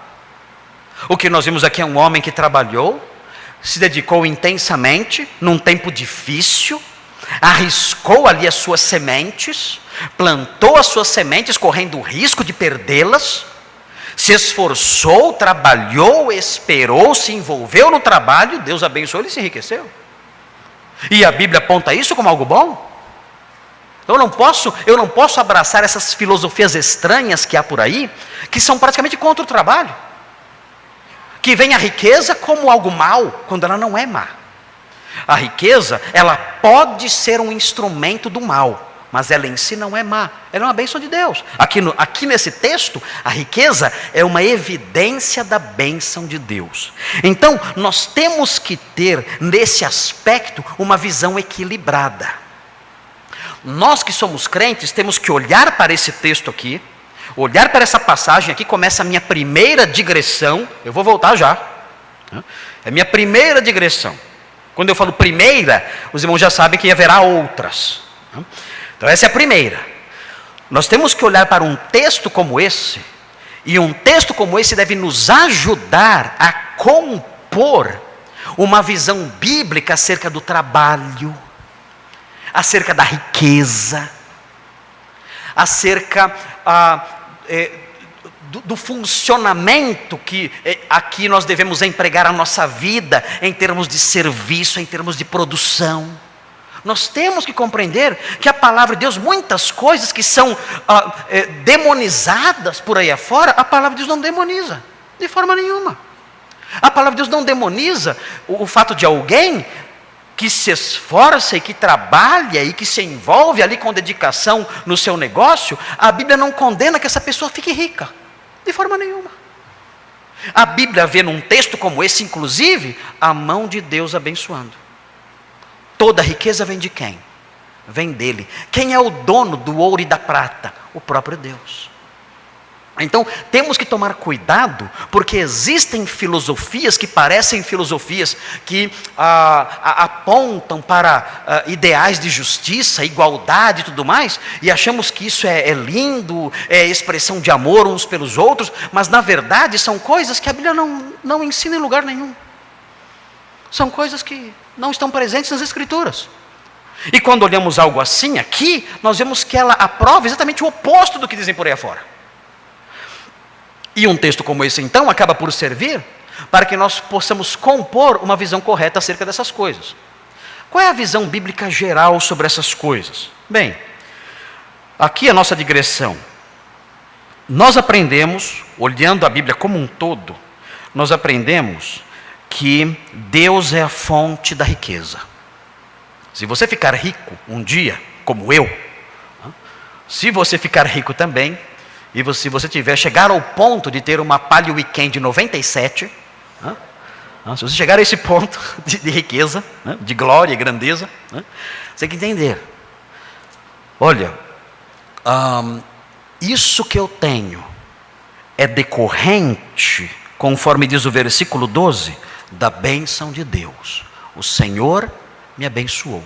O que nós vimos aqui é um homem que trabalhou, se dedicou intensamente, num tempo difícil, arriscou ali as suas sementes, plantou as suas sementes correndo o risco de perdê-las, se esforçou, trabalhou, esperou, se envolveu no trabalho, Deus abençoou, ele se enriqueceu. E a Bíblia aponta isso como algo bom. Eu não posso abraçar essas filosofias estranhas que há por aí, que são praticamente contra o trabalho, que veem a riqueza como algo mau, quando ela não é má. A riqueza, ela pode ser um instrumento do mal, mas ela em si não é má, ela é uma bênção de Deus. Aqui nesse texto, a riqueza é uma evidência da bênção de Deus. Então, nós temos que ter, nesse aspecto, uma visão equilibrada. Nós que somos crentes, temos que olhar para esse texto aqui, olhar para essa passagem aqui, começa a minha primeira digressão, eu vou voltar já. É minha primeira digressão. Quando eu falo primeira, os irmãos já sabem que haverá outras. Então essa é a primeira. Nós temos que olhar para um texto como esse, e um texto como esse deve nos ajudar a compor uma visão bíblica acerca do trabalho, acerca da riqueza, acerca do funcionamento que aqui nós devemos empregar a nossa vida em termos de serviço, em termos de produção. Nós temos que compreender que a palavra de Deus, muitas coisas que são demonizadas por aí afora, a palavra de Deus não demoniza, de forma nenhuma. A palavra de Deus não demoniza o fato de alguém que se esforça e que trabalha e que se envolve ali com dedicação no seu negócio. A Bíblia não condena que essa pessoa fique rica, de forma nenhuma. A Bíblia vê num texto como esse, inclusive, a mão de Deus abençoando. Toda riqueza vem de quem? Vem dele. Quem é o dono do ouro e da prata? O próprio Deus. Então, temos que tomar cuidado, porque existem filosofias que parecem filosofias que apontam para ideais de justiça, igualdade e tudo mais, e achamos que isso é lindo, é expressão de amor uns pelos outros, mas na verdade são coisas que a Bíblia não ensina em lugar nenhum. São coisas que não estão presentes nas Escrituras. E quando olhamos algo assim aqui, nós vemos que ela aprova exatamente o oposto do que dizem por aí afora. E um texto como esse, então, acaba por servir para que nós possamos compor uma visão correta acerca dessas coisas. Qual é a visão bíblica geral sobre essas coisas? Bem, aqui a nossa digressão. Nós aprendemos, olhando a Bíblia como um todo, nós aprendemos que Deus é a fonte da riqueza. Se você ficar rico um dia, como eu, se você ficar rico também, e se você chegar ao ponto de ter uma Palio Weekend 97, se você chegar a esse ponto de riqueza, de glória e grandeza, você tem que entender. Olha, isso que eu tenho é decorrente, conforme diz o versículo 12, da bênção de Deus. O Senhor me abençoou.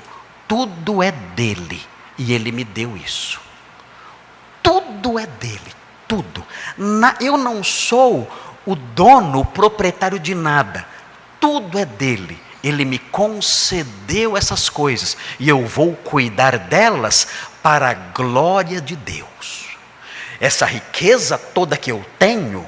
Tudo é dele e ele me deu isso. Tudo é dele, tudo. Eu não sou o dono, o proprietário de nada. Tudo é dele. Ele me concedeu essas coisas e eu vou cuidar delas para a glória de Deus. Essa riqueza toda que eu tenho,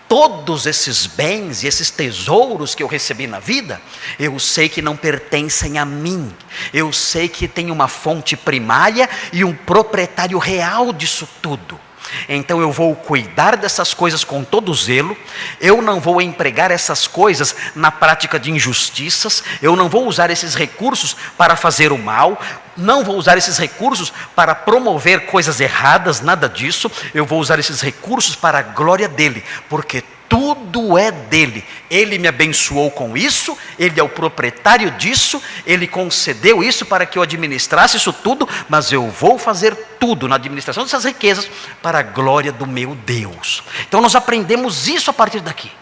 todos esses bens e esses tesouros que eu recebi na vida, eu sei que não pertencem a mim. Eu sei que tem uma fonte primária e um proprietário real disso tudo. Então eu vou cuidar dessas coisas com todo zelo. Eu não vou empregar essas coisas na prática de injustiças. Eu não vou usar esses recursos para fazer o mal. Não vou usar esses recursos para promover coisas erradas, nada disso. Eu vou usar esses recursos para a glória dele, porque tudo é dele. Ele me abençoou com isso, ele é o proprietário disso, ele concedeu isso para que eu administrasse isso tudo, mas eu vou fazer tudo na administração dessas riquezas para a glória do meu Deus. Então nós aprendemos isso a partir daqui.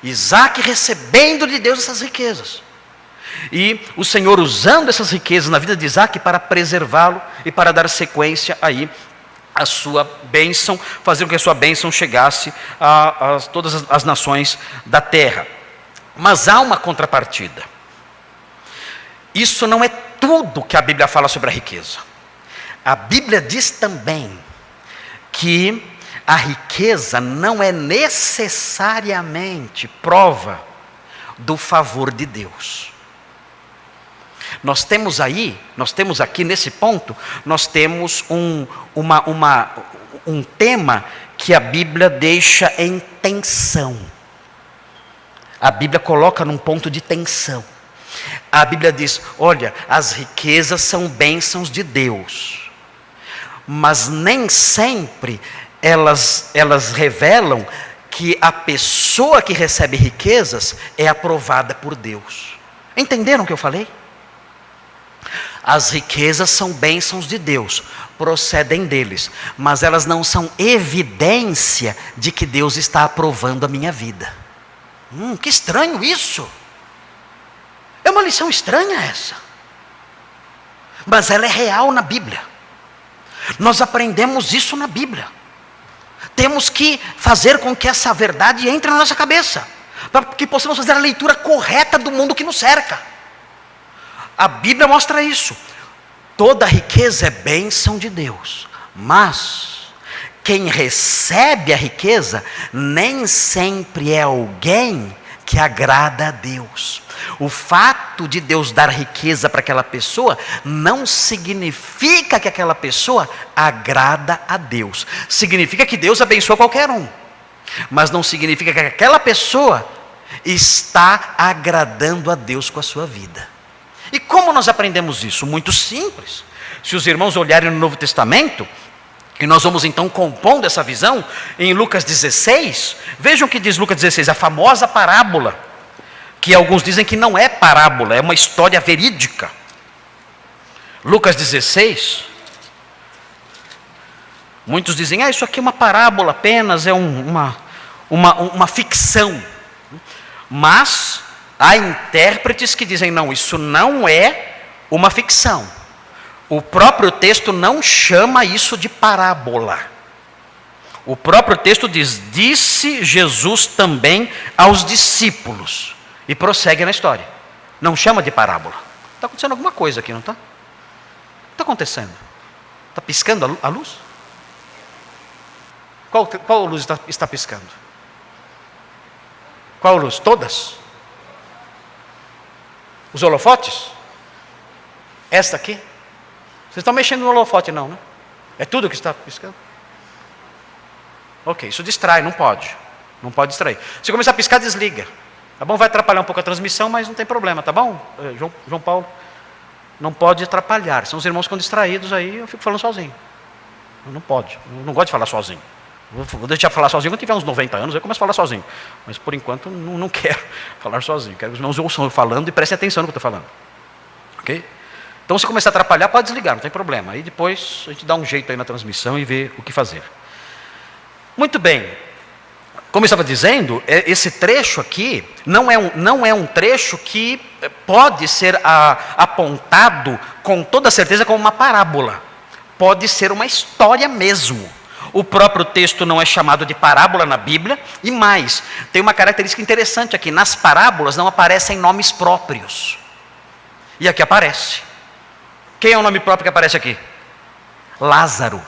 Isaac recebendo de Deus essas riquezas. E o Senhor usando essas riquezas na vida de Isaac para preservá-lo e para dar sequência aí a sua bênção, fazer com que a sua bênção chegasse a todas as nações da terra. Mas há uma contrapartida. Isso não é tudo que a Bíblia fala sobre a riqueza. A Bíblia diz também que a riqueza não é necessariamente prova do favor de Deus. Nós temos aqui nesse ponto, nós temos um tema que a Bíblia deixa em tensão. A Bíblia coloca num ponto de tensão. A Bíblia diz, olha, as riquezas são bênçãos de Deus, mas nem sempre elas revelam que a pessoa que recebe riquezas é aprovada por Deus. Entenderam o que eu falei? As riquezas são bênçãos de Deus, procedem deles, mas elas não são evidência de que Deus está aprovando a minha vida. Que estranho isso! É uma lição estranha essa. Mas ela é real na Bíblia. Nós aprendemos isso na Bíblia. Temos que fazer com que essa verdade entre na nossa cabeça, para que possamos fazer a leitura correta do mundo que nos cerca. A Bíblia mostra isso. Toda riqueza é bênção de Deus, mas quem recebe a riqueza nem sempre é alguém que agrada a Deus. O fato de Deus dar riqueza para aquela pessoa não significa que aquela pessoa agrada a Deus. Significa que Deus abençoa qualquer um, mas não significa que aquela pessoa está agradando a Deus com a sua vida. E como nós aprendemos isso? Muito simples. Se os irmãos olharem no Novo Testamento, e nós vamos então compondo essa visão em Lucas 16, vejam o que diz Lucas 16, a famosa parábola, que alguns dizem que não é parábola, é uma história verídica. Lucas 16, muitos dizem, isso aqui é uma parábola apenas, é uma ficção. Mas há intérpretes que dizem, não, isso não é uma ficção. O próprio texto não chama isso de parábola. O próprio texto diz, disse Jesus também aos discípulos. E prossegue na história. Não chama de parábola. Está acontecendo alguma coisa aqui, não está? O que está acontecendo? Está piscando a luz? Qual luz está piscando? Qual luz? Todas? Os holofotes? Esta aqui? Vocês estão mexendo no holofote não, né? É tudo que está piscando? Ok, isso distrai, não pode. Não pode distrair. Se começar a piscar, desliga. Tá bom? Vai atrapalhar um pouco a transmissão, mas não tem problema, tá bom? João Paulo, não pode atrapalhar. São os irmãos que ficam distraídos aí, eu fico falando sozinho. Não pode, eu não gosto de falar sozinho. Vou deixar falar sozinho quando tiver uns 90 anos, eu começo a falar sozinho. Mas por enquanto não quero falar sozinho. Quero que os irmãos ouçam eu falando e prestem atenção no que eu estou falando. Ok? Então se começar a atrapalhar, pode desligar, não tem problema. Aí depois a gente dá um jeito aí na transmissão e vê o que fazer. Muito bem. Como eu estava dizendo, esse trecho aqui não é um trecho que pode ser apontado com toda certeza como uma parábola. Pode ser uma história mesmo. O próprio texto não é chamado de parábola na Bíblia. E mais, tem uma característica interessante aqui. Nas parábolas não aparecem nomes próprios. E aqui aparece. Quem é o nome próprio que aparece aqui? Lázaro.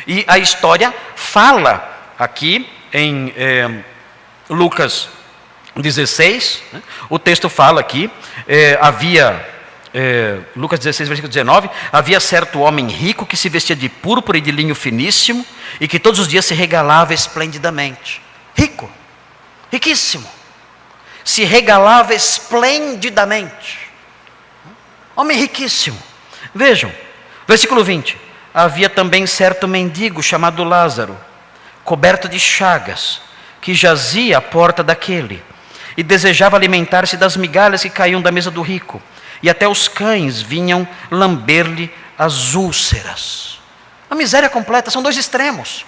E a história fala aqui em Lucas 16, né? O texto fala aqui, Lucas 16, versículo 19, havia certo homem rico que se vestia de púrpura e de linho finíssimo e que todos os dias se regalava esplendidamente. Rico, riquíssimo, se regalava esplendidamente. Homem riquíssimo. Vejam, versículo 20, havia também certo mendigo chamado Lázaro, coberto de chagas, que jazia à porta daquele, e desejava alimentar-se das migalhas que caíam da mesa do rico, e até os cães vinham lamber-lhe as úlceras. A miséria completa, são dois extremos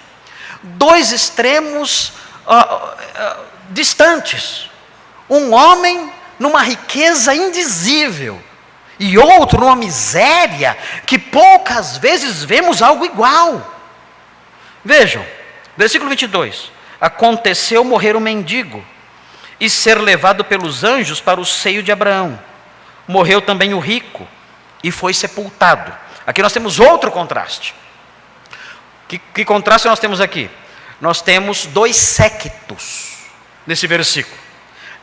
distantes. Um homem numa riqueza indizível, e outro numa miséria que poucas vezes vemos algo igual. Vejam, versículo 22, aconteceu morrer um mendigo e ser levado pelos anjos para o seio de Abraão. Morreu também o rico e foi sepultado. Aqui nós temos outro contraste. Que contraste nós temos aqui? Nós temos dois séquitos nesse versículo.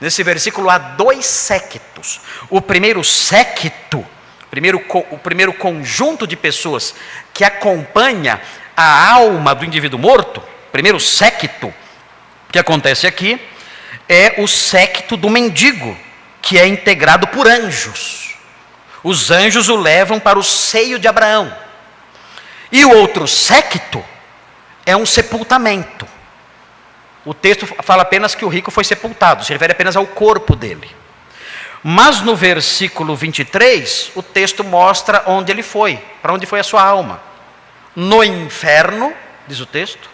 Nesse versículo há dois séquitos. O primeiro séquito, o primeiro conjunto de pessoas que acompanha a alma do indivíduo morto, primeiro séquito que acontece aqui, é o séquito do mendigo, que é integrado por anjos. Os anjos o levam para o seio de Abraão. E o outro séquito é um sepultamento. O texto fala apenas que o rico foi sepultado, se refere apenas ao corpo dele. Mas no versículo 23, o texto mostra onde ele foi, para onde foi a sua alma. No inferno, diz o texto,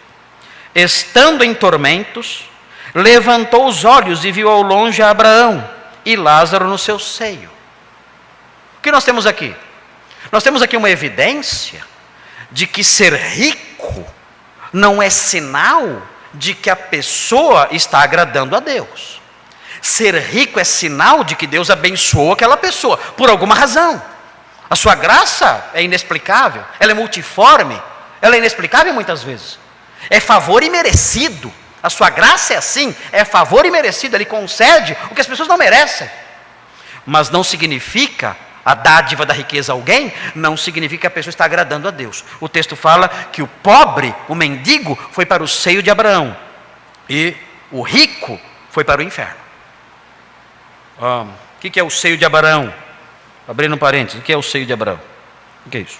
estando em tormentos, levantou os olhos e viu ao longe a Abraão e Lázaro no seu seio. O que nós temos aqui? Nós temos aqui uma evidência de que ser rico não é sinal de que a pessoa está agradando a Deus. Ser rico é sinal de que Deus abençoou aquela pessoa, por alguma razão. A sua graça é inexplicável, ela é multiforme, ela é inexplicável muitas vezes. É favor imerecido. A sua graça é assim, é favor imerecido. Ele concede o que as pessoas não merecem. Mas não significa a dádiva da riqueza a alguém, não significa que a pessoa está agradando a Deus. O texto fala que o pobre, o mendigo, foi para o seio de Abraão. E o rico foi para o inferno. O que é o seio de Abraão? Abrindo um parênteses, o que é o seio de Abraão? O que é isso?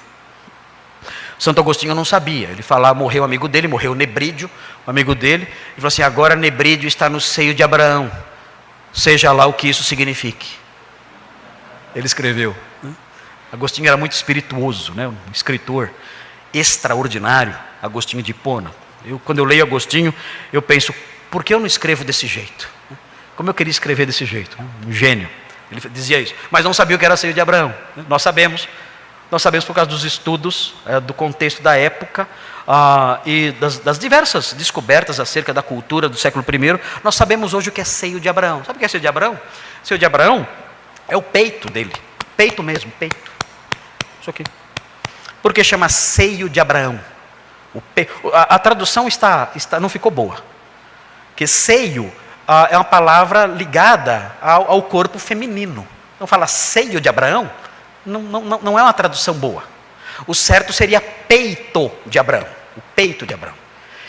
Santo Agostinho não sabia. Ele falava, morreu um amigo dele, morreu Nebrídio, um amigo dele. Ele falou assim, agora Nebrídio está no seio de Abraão. Seja lá o que isso signifique. Ele escreveu. Agostinho era muito espirituoso, né? Um escritor extraordinário, Agostinho de Hipona. Quando eu leio Agostinho, eu penso, por que eu não escrevo desse jeito? Como eu queria escrever desse jeito? Um gênio. Ele dizia isso, mas não sabia o que era seio de Abraão. Nós sabemos por causa dos estudos, do contexto da época, e das diversas descobertas acerca da cultura do século I, nós sabemos hoje o que é seio de Abraão. Sabe o que é seio de Abraão? Seio de Abraão é o peito dele, peito mesmo, peito. Isso aqui. Por que chama seio de Abraão? A tradução não ficou boa, porque seio é uma palavra ligada ao corpo feminino. Então fala seio de Abraão, não é uma tradução boa. O certo seria peito de Abraão, o peito de Abraão.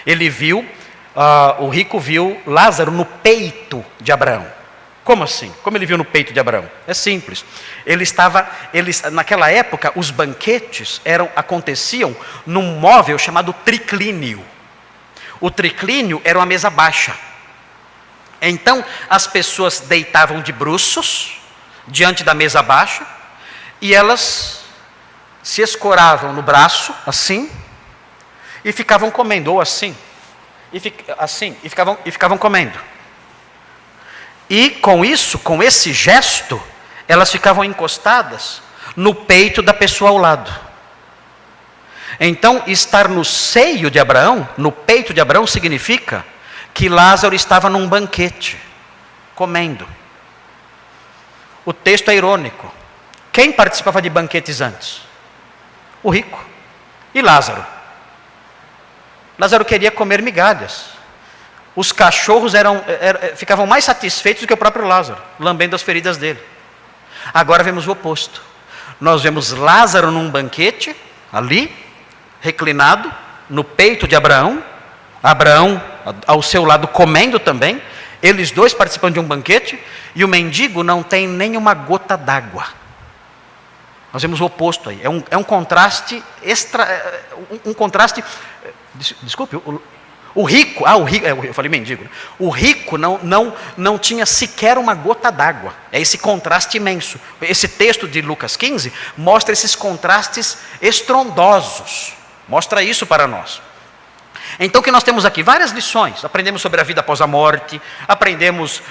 Ele viu, o rico viu Lázaro no peito de Abraão. Como assim? Como ele viu no peito de Abraão? É simples. Naquela época, os banquetes aconteciam num móvel chamado triclínio. O triclínio era uma mesa baixa. Então, as pessoas deitavam de bruços diante da mesa baixa e elas se escoravam no braço, assim, e ficavam comendo, ou assim, e ficavam comendo. E com isso, com esse gesto, elas ficavam encostadas no peito da pessoa ao lado. Então, estar no seio de Abraão, no peito de Abraão, significa que Lázaro estava num banquete, comendo. O texto é irônico. Quem participava de banquetes antes? O rico. E Lázaro? Lázaro queria comer migalhas. Os cachorros ficavam mais satisfeitos do que o próprio Lázaro, lambendo as feridas dele. Agora vemos o oposto. Nós vemos Lázaro num banquete, ali, reclinado, no peito de Abraão. Abraão ao seu lado comendo também. Eles dois participando de um banquete. E o mendigo não tem nem uma gota d'água. Nós vemos o oposto aí. É um contraste desculpe, o rico, eu falei mendigo, né? O rico não tinha sequer uma gota d'água. É esse contraste imenso. Esse texto de Lucas 15 mostra esses contrastes estrondosos. Mostra isso para nós. Então, o que nós temos aqui? Várias lições. Aprendemos sobre a vida após a morte, aprendemos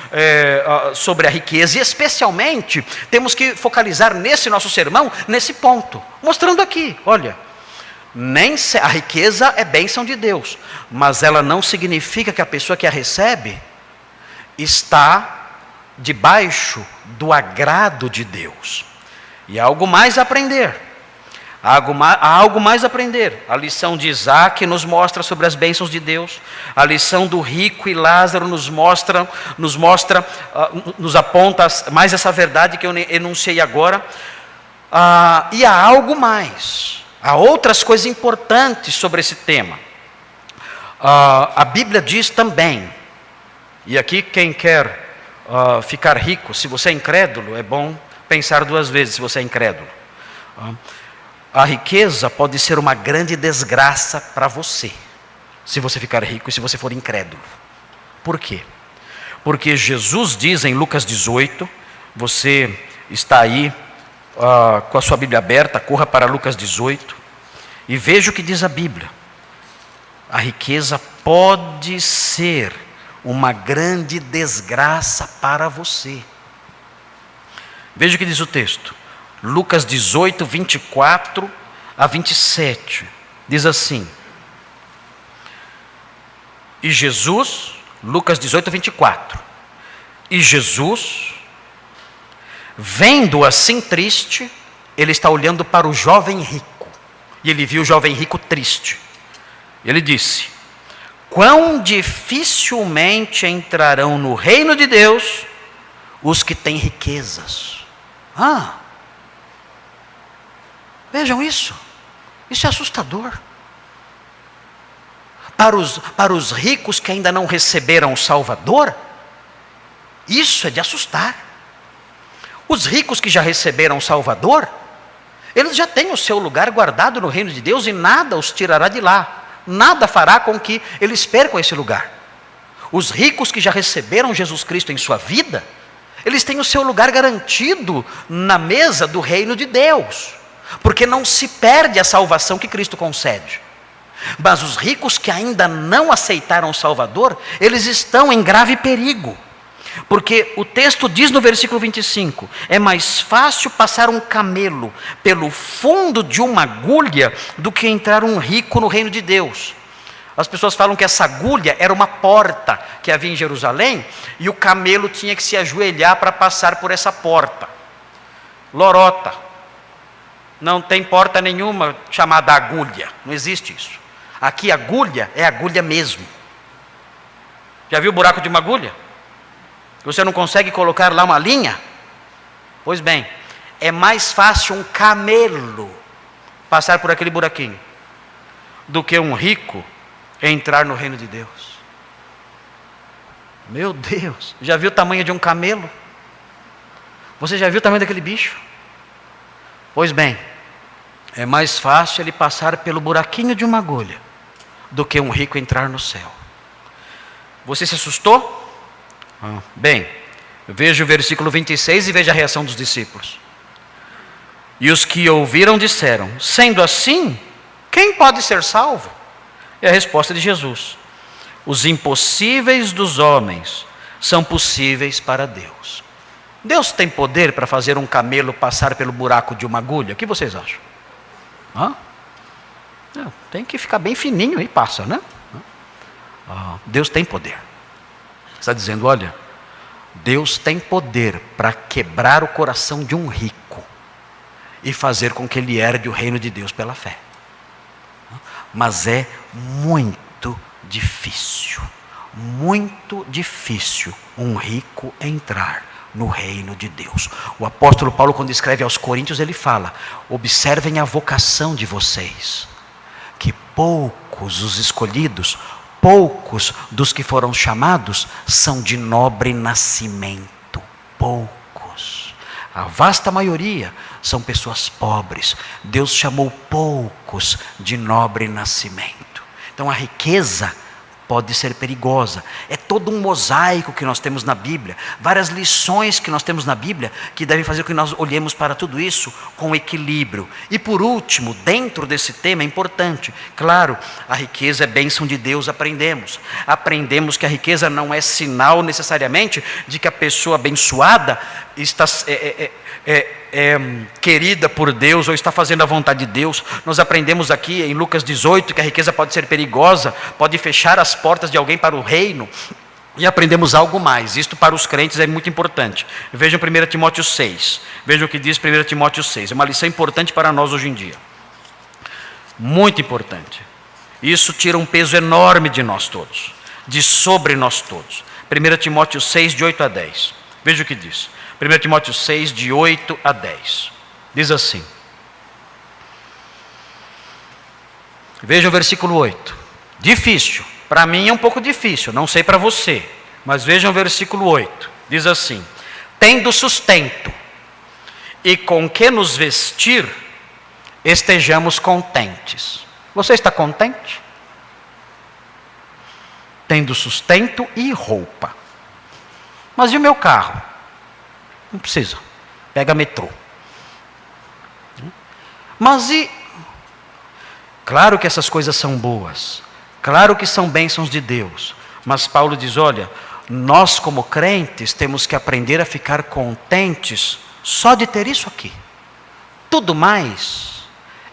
sobre a riqueza, e especialmente temos que focalizar nesse nosso sermão, nesse ponto, mostrando aqui, olha, a riqueza é bênção de Deus, mas ela não significa que a pessoa que a recebe está debaixo do agrado de Deus. E há algo mais a aprender. Há algo mais a aprender. A lição de Isaac nos mostra sobre as bênçãos de Deus. A lição do rico e Lázaro nos aponta mais essa verdade que eu enunciei agora. E há algo mais. Há outras coisas importantes sobre esse tema. A Bíblia diz também, e aqui quem quer ficar rico, se você é incrédulo, é bom pensar duas vezes se você é incrédulo. A riqueza pode ser uma grande desgraça para você, se você ficar rico e se você for incrédulo. Por quê? Porque Jesus diz em Lucas 18, você está aí com a sua Bíblia aberta, corra para Lucas 18 e veja o que diz a Bíblia. A riqueza pode ser uma grande desgraça para você. Veja o que diz o texto. Lucas 18, 24 a 27, diz assim, e Jesus, Lucas 18, 24, e Jesus, vendo assim triste, ele está olhando para o jovem rico, e ele viu o jovem rico triste, Ele disse: quão dificilmente entrarão no reino de Deus os que têm riquezas. Vejam isso. Isso é assustador. Para os ricos que ainda não receberam o Salvador, isso é de assustar. Os ricos que já receberam o Salvador, eles já têm o seu lugar guardado no reino de Deus e nada os tirará de lá. Nada fará com que eles percam esse lugar. Os ricos que já receberam Jesus Cristo em sua vida, eles têm o seu lugar garantido na mesa do reino de Deus, porque não se perde a salvação que Cristo concede. Mas os ricos que ainda não aceitaram o Salvador, eles estão em grave perigo. Porque o texto diz no versículo 25, é mais fácil passar um camelo pelo fundo de uma agulha do que entrar um rico no reino de Deus. As pessoas falam que essa agulha era uma porta que havia em Jerusalém, e o camelo tinha que se ajoelhar para passar por essa porta. Lorota. Não tem porta nenhuma chamada agulha, não existe isso. Aqui agulha é agulha mesmo. Já viu o buraco de uma agulha? Você não consegue colocar lá uma linha? Pois bem, é mais fácil um camelo passar por aquele buraquinho do que um rico entrar no reino de Deus. Meu Deus, já viu o tamanho de um camelo? Você já viu o tamanho daquele bicho? Pois bem, é mais fácil ele passar pelo buraquinho de uma agulha do que um rico entrar no céu. Você se assustou? Bem, veja o versículo 26 e veja a reação dos discípulos. E os que ouviram disseram: sendo assim, quem pode ser salvo? E a resposta de Jesus: os impossíveis dos homens são possíveis para Deus. Deus tem poder para fazer um camelo passar pelo buraco de uma agulha? O que vocês acham? Tem que ficar bem fininho e passa, né? Deus tem poder. Está dizendo, olha, Deus tem poder para quebrar o coração de um rico e fazer com que ele herde o reino de Deus pela fé. Mas é muito difícil um rico entrar no reino de Deus. O apóstolo Paulo, quando escreve aos Coríntios, ele fala: observem a vocação de vocês, que poucos os escolhidos, poucos dos que foram chamados são de nobre nascimento. Poucos. A vasta maioria são pessoas pobres. Deus chamou poucos de nobre nascimento. Então a riqueza pode ser perigosa. É todo um mosaico que nós temos na Bíblia, várias lições que nós temos na Bíblia, que devem fazer com que nós olhemos para tudo isso com equilíbrio. E por último, dentro desse tema é importante, claro, a riqueza é bênção de Deus, aprendemos que a riqueza não é sinal necessariamente de que a pessoa abençoada está querida por Deus ou está fazendo a vontade de Deus. Nós aprendemos aqui em Lucas 18 que a riqueza pode ser perigosa, pode fechar as portas de alguém para o reino. E aprendemos algo mais, isto para os crentes é muito importante. Vejam 1 Timóteo 6, vejam o que diz 1 Timóteo 6, é uma lição importante para nós hoje em dia. Muito importante. Isso tira um peso enorme de nós todos, de sobre nós todos. 1 Timóteo 6, de 8 a 10, veja o que diz. 1 Timóteo 6, de 8 a 10. Diz assim. Veja o versículo 8. Difícil. Para mim é um pouco difícil, não sei para você. Mas vejam o versículo 8. Diz assim: tendo sustento e com que nos vestir, estejamos contentes. Você está contente? Tendo sustento e roupa. Mas e o meu carro? Não precisa, pega metrô. Mas e... claro que essas coisas são boas, claro que são bênçãos de Deus, mas Paulo diz, olha, nós como crentes temos que aprender a ficar contentes só de ter isso aqui. Tudo mais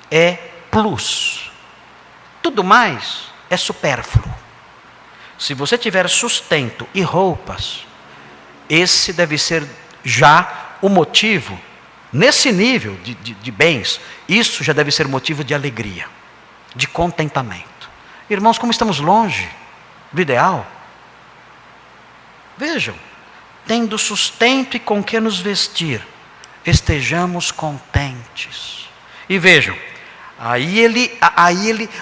é plus, tudo mais é supérfluo. Se você tiver sustento e roupas, esse deve ser já o motivo, nesse nível de bens, isso já deve ser motivo de alegria, de contentamento. Irmãos, como estamos longe do ideal. Vejam, tendo sustento e com que nos vestir, estejamos contentes. E vejam,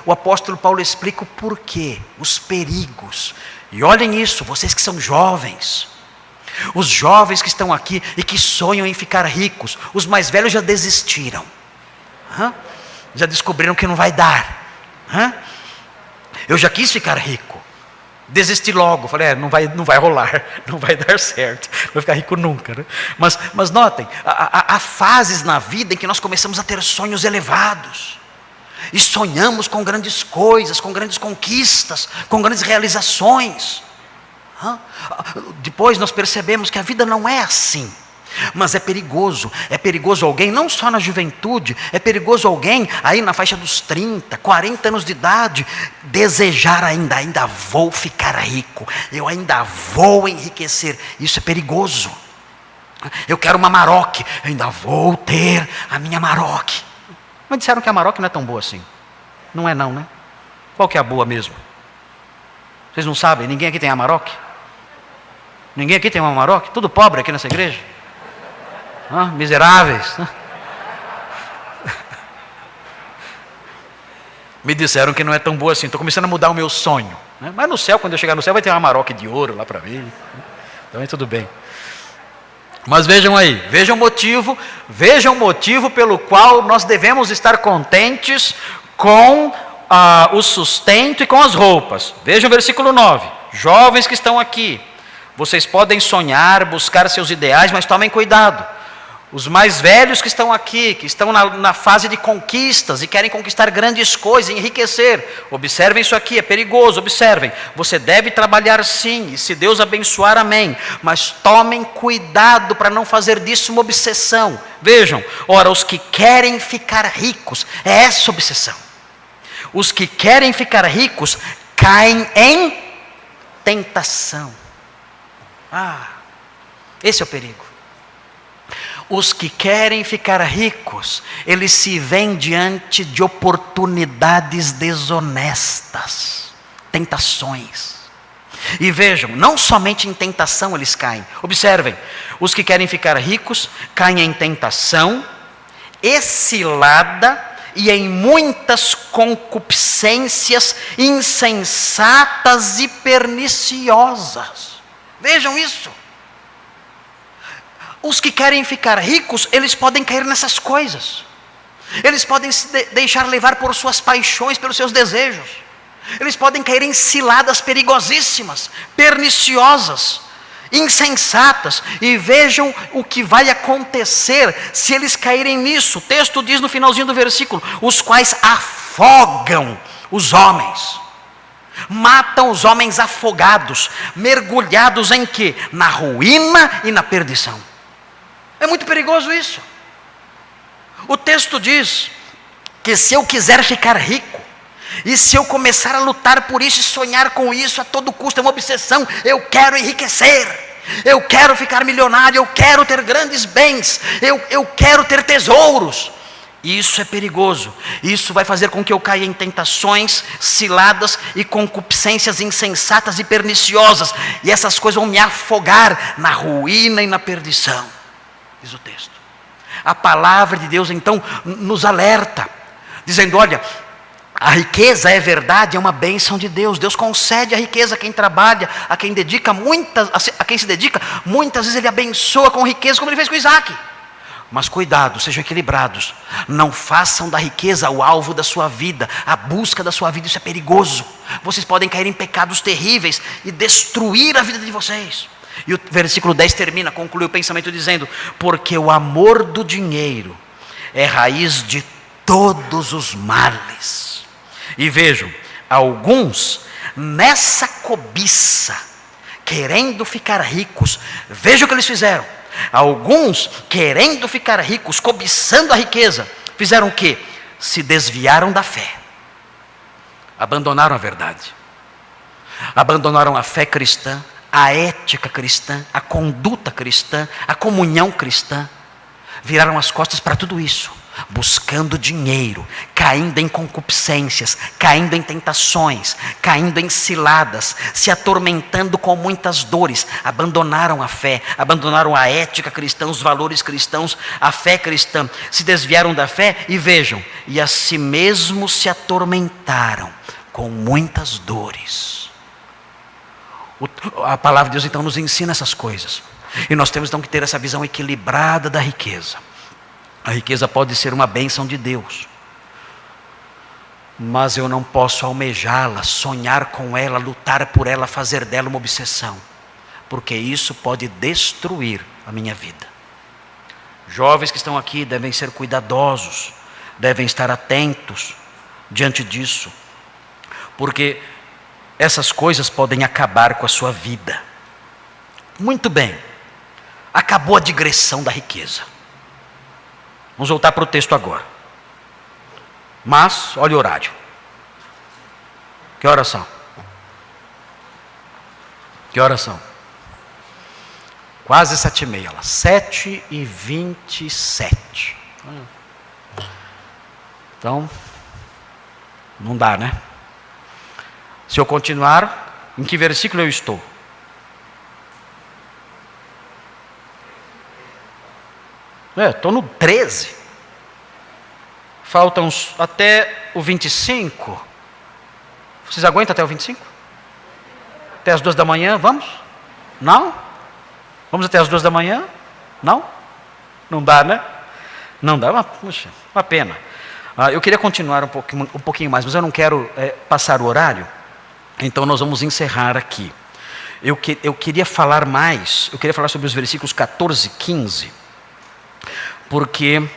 o apóstolo Paulo explica o porquê, os perigos. E olhem isso, vocês que são jovens, os jovens que estão aqui e que sonham em ficar ricos, os mais velhos já desistiram, já descobriram que não vai dar. Eu já quis ficar rico, desisti logo, falei, não vai rolar, não vai dar certo, não vai ficar rico nunca, né? Mas notem, há fases na vida em que nós começamos a ter sonhos elevados, e sonhamos com grandes coisas, com grandes conquistas, com grandes realizações. Depois nós percebemos que a vida não é assim. Mas é perigoso alguém, não só na juventude, é perigoso alguém aí na faixa dos 30, 40 anos de idade, desejar ainda vou ficar rico, eu ainda vou enriquecer. Isso é perigoso. Eu quero uma Amarok, eu ainda vou ter a minha Amarok. Mas disseram que a Amarok não é tão boa assim. Não é não, né? Qual que é a boa mesmo? Vocês não sabem? Ninguém aqui tem Amarok? Ninguém aqui tem uma Amarok? Tudo pobre aqui nessa igreja? Miseráveis. Me disseram que não é tão boa assim. Estou começando a mudar o meu sonho, né? Mas no céu, quando eu chegar no céu, vai ter uma Amarok de ouro lá para mim. Então é tudo bem. Mas vejam aí, vejam o motivo pelo qual nós devemos estar contentes com o sustento e com as roupas. Vejam o versículo 9. Jovens que estão aqui, vocês podem sonhar, buscar seus ideais, mas tomem cuidado. Os mais velhos que estão aqui, que estão na fase de conquistas e querem conquistar grandes coisas, enriquecer, observem isso aqui, é perigoso, observem. Você deve trabalhar sim, e se Deus abençoar, amém. Mas tomem cuidado para não fazer disso uma obsessão. Vejam, ora, os que querem ficar ricos, é essa obsessão. Os que querem ficar ricos caem em tentação. Esse é o perigo. Os que querem ficar ricos, eles se veem diante de oportunidades desonestas, tentações. E vejam, não somente em tentação eles caem. Observem, os que querem ficar ricos caem em tentação, cilada e em muitas concupiscências insensatas e perniciosas. Vejam isso. Os que querem ficar ricos, eles podem cair nessas coisas. Eles podem se deixar levar por suas paixões, pelos seus desejos. Eles podem cair em ciladas perigosíssimas, perniciosas, insensatas. E vejam o que vai acontecer se eles caírem nisso. O texto diz no finalzinho do versículo: os quais afogam os homens. Matam os homens afogados, mergulhados em quê? Na ruína e na perdição. É muito perigoso isso. O texto diz que se eu quiser ficar rico, e se eu começar a lutar por isso e sonhar com isso a todo custo, é uma obsessão, eu quero enriquecer, eu quero ficar milionário, eu quero ter grandes bens, eu quero ter tesouros. Isso é perigoso. Isso vai fazer com que eu caia em tentações, ciladas e concupiscências insensatas e perniciosas. E essas coisas vão me afogar na ruína e na perdição. Diz o texto. A palavra de Deus então nos alerta, dizendo: olha, a riqueza é verdade, é uma bênção de Deus. Deus concede a riqueza a quem trabalha, a quem se dedica, muitas vezes Ele abençoa com riqueza, como Ele fez com Isaac. Mas cuidado, sejam equilibrados. Não façam da riqueza o alvo da sua vida, a busca da sua vida. Isso é perigoso. Vocês podem cair em pecados terríveis e destruir a vida de vocês. E o versículo 10 conclui o pensamento dizendo: porque o amor do dinheiro é raiz de todos os males. E vejam, alguns nessa cobiça, querendo ficar ricos, vejam o que eles fizeram. Alguns querendo ficar ricos, cobiçando a riqueza, fizeram o quê? Se desviaram da fé, abandonaram a verdade, abandonaram a fé cristã, a ética cristã, a conduta cristã, a comunhão cristã, viraram as costas para tudo isso buscando dinheiro, caindo em concupiscências, caindo em tentações, caindo em ciladas, se atormentando com muitas dores, abandonaram a fé, abandonaram a ética cristã, os valores cristãos, a fé cristã, se desviaram da fé e vejam, e a si mesmos se atormentaram com muitas dores. A palavra de Deus então nos ensina essas coisas, e nós temos então que ter essa visão equilibrada da riqueza. A riqueza pode ser uma bênção de Deus, mas eu não posso almejá-la, sonhar com ela, lutar por ela, fazer dela uma obsessão, porque isso pode destruir a minha vida. Jovens que estão aqui devem ser cuidadosos, devem estar atentos diante disso, porque essas coisas podem acabar com a sua vida. Muito bem, acabou a digressão da riqueza. Vamos voltar para o texto agora. Mas, olha o horário. Que horas são? Que horas são? Quase 7h30. 7h27. Então, não dá, né? Se eu continuar, em que versículo eu estou? Estou no 13. Faltam até o 25. Vocês aguentam até o 25? Até as 2 da manhã, vamos? Não? Vamos até as 2 da manhã? Não? Não dá, né? Não dá, puxa, uma pena. Eu queria continuar um pouquinho mais, mas eu não quero passar o horário. Então nós vamos encerrar aqui. Eu queria falar mais, eu queria falar sobre os versículos 14 e 15. Porque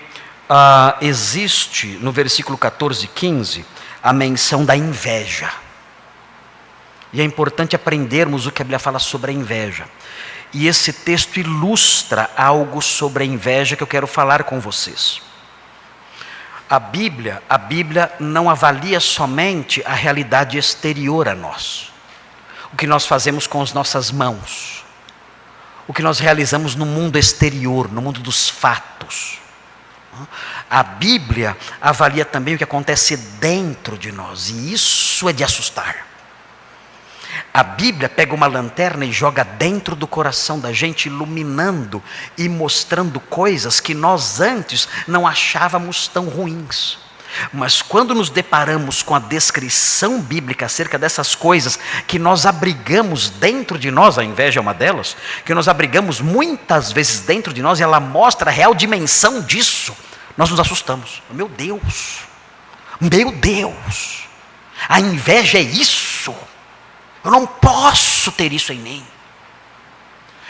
existe no versículo 14 e 15 a menção da inveja. E é importante aprendermos o que a Bíblia fala sobre a inveja. E esse texto ilustra algo sobre a inveja que eu quero falar com vocês. A Bíblia não avalia somente a realidade exterior a nós. O que nós fazemos com as nossas mãos. O que nós realizamos no mundo exterior, no mundo dos fatos. A Bíblia avalia também o que acontece dentro de nós, e isso é de assustar. A Bíblia pega uma lanterna e joga dentro do coração da gente, iluminando e mostrando coisas que nós antes não achávamos tão ruins. Mas quando nos deparamos com a descrição bíblica acerca dessas coisas que nós abrigamos dentro de nós, a inveja é uma delas, que nós abrigamos muitas vezes dentro de nós, e ela mostra a real dimensão disso, nós nos assustamos. Meu Deus, a inveja é isso, eu não posso ter isso em mim.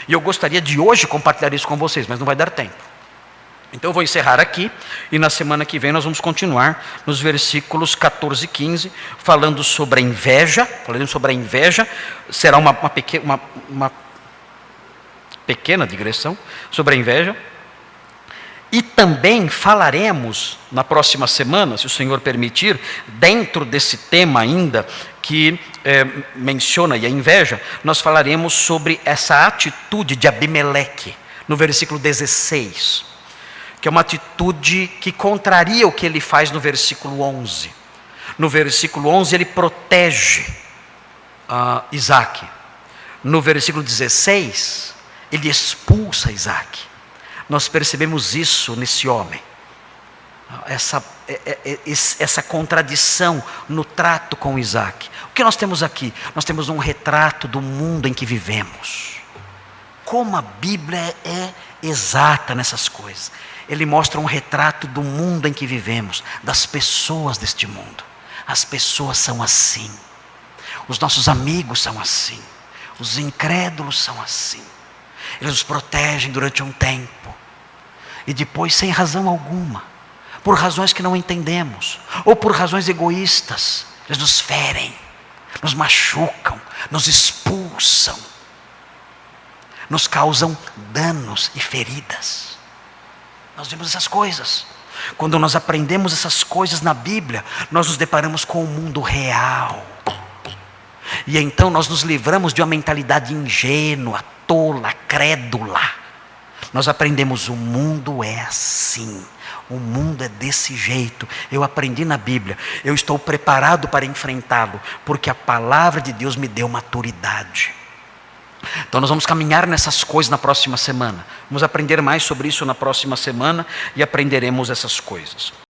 E eu gostaria de hoje compartilhar isso com vocês, mas não vai dar tempo. Então eu vou encerrar aqui, e na semana que vem nós vamos continuar nos versículos 14 e 15, falando sobre a inveja. Será uma pequena digressão sobre a inveja. E também falaremos na próxima semana, se o Senhor permitir, dentro desse tema ainda que menciona a inveja, nós falaremos sobre essa atitude de Abimeleque, no versículo 16. Que é uma atitude que contraria o que ele faz no versículo 11. No versículo 11 ele protege Isaac. No versículo 16 ele expulsa Isaac. Nós percebemos isso nesse homem. Essa contradição no trato com Isaac. O que nós temos aqui? Nós temos um retrato do mundo em que vivemos. Como a Bíblia é exata nessas coisas. Ele mostra um retrato do mundo em que vivemos, das pessoas deste mundo. As pessoas são assim. Os nossos amigos são assim. Os incrédulos são assim. Eles nos protegem durante um tempo. E depois, sem razão alguma, por razões que não entendemos, ou por razões egoístas, eles nos ferem, nos machucam, nos expulsam, nos causam danos e feridas. Nós vemos essas coisas. Quando nós aprendemos essas coisas na Bíblia, nós nos deparamos com o mundo real. E então nós nos livramos de uma mentalidade ingênua, tola, crédula. nós aprendemos: o mundo é assim, o mundo é desse jeito. Eu aprendi na Bíblia, eu estou preparado para enfrentá-lo, porque a palavra de Deus me deu maturidade. Então nós vamos caminhar nessas coisas na próxima semana. Vamos aprender mais sobre isso na próxima semana e aprenderemos essas coisas.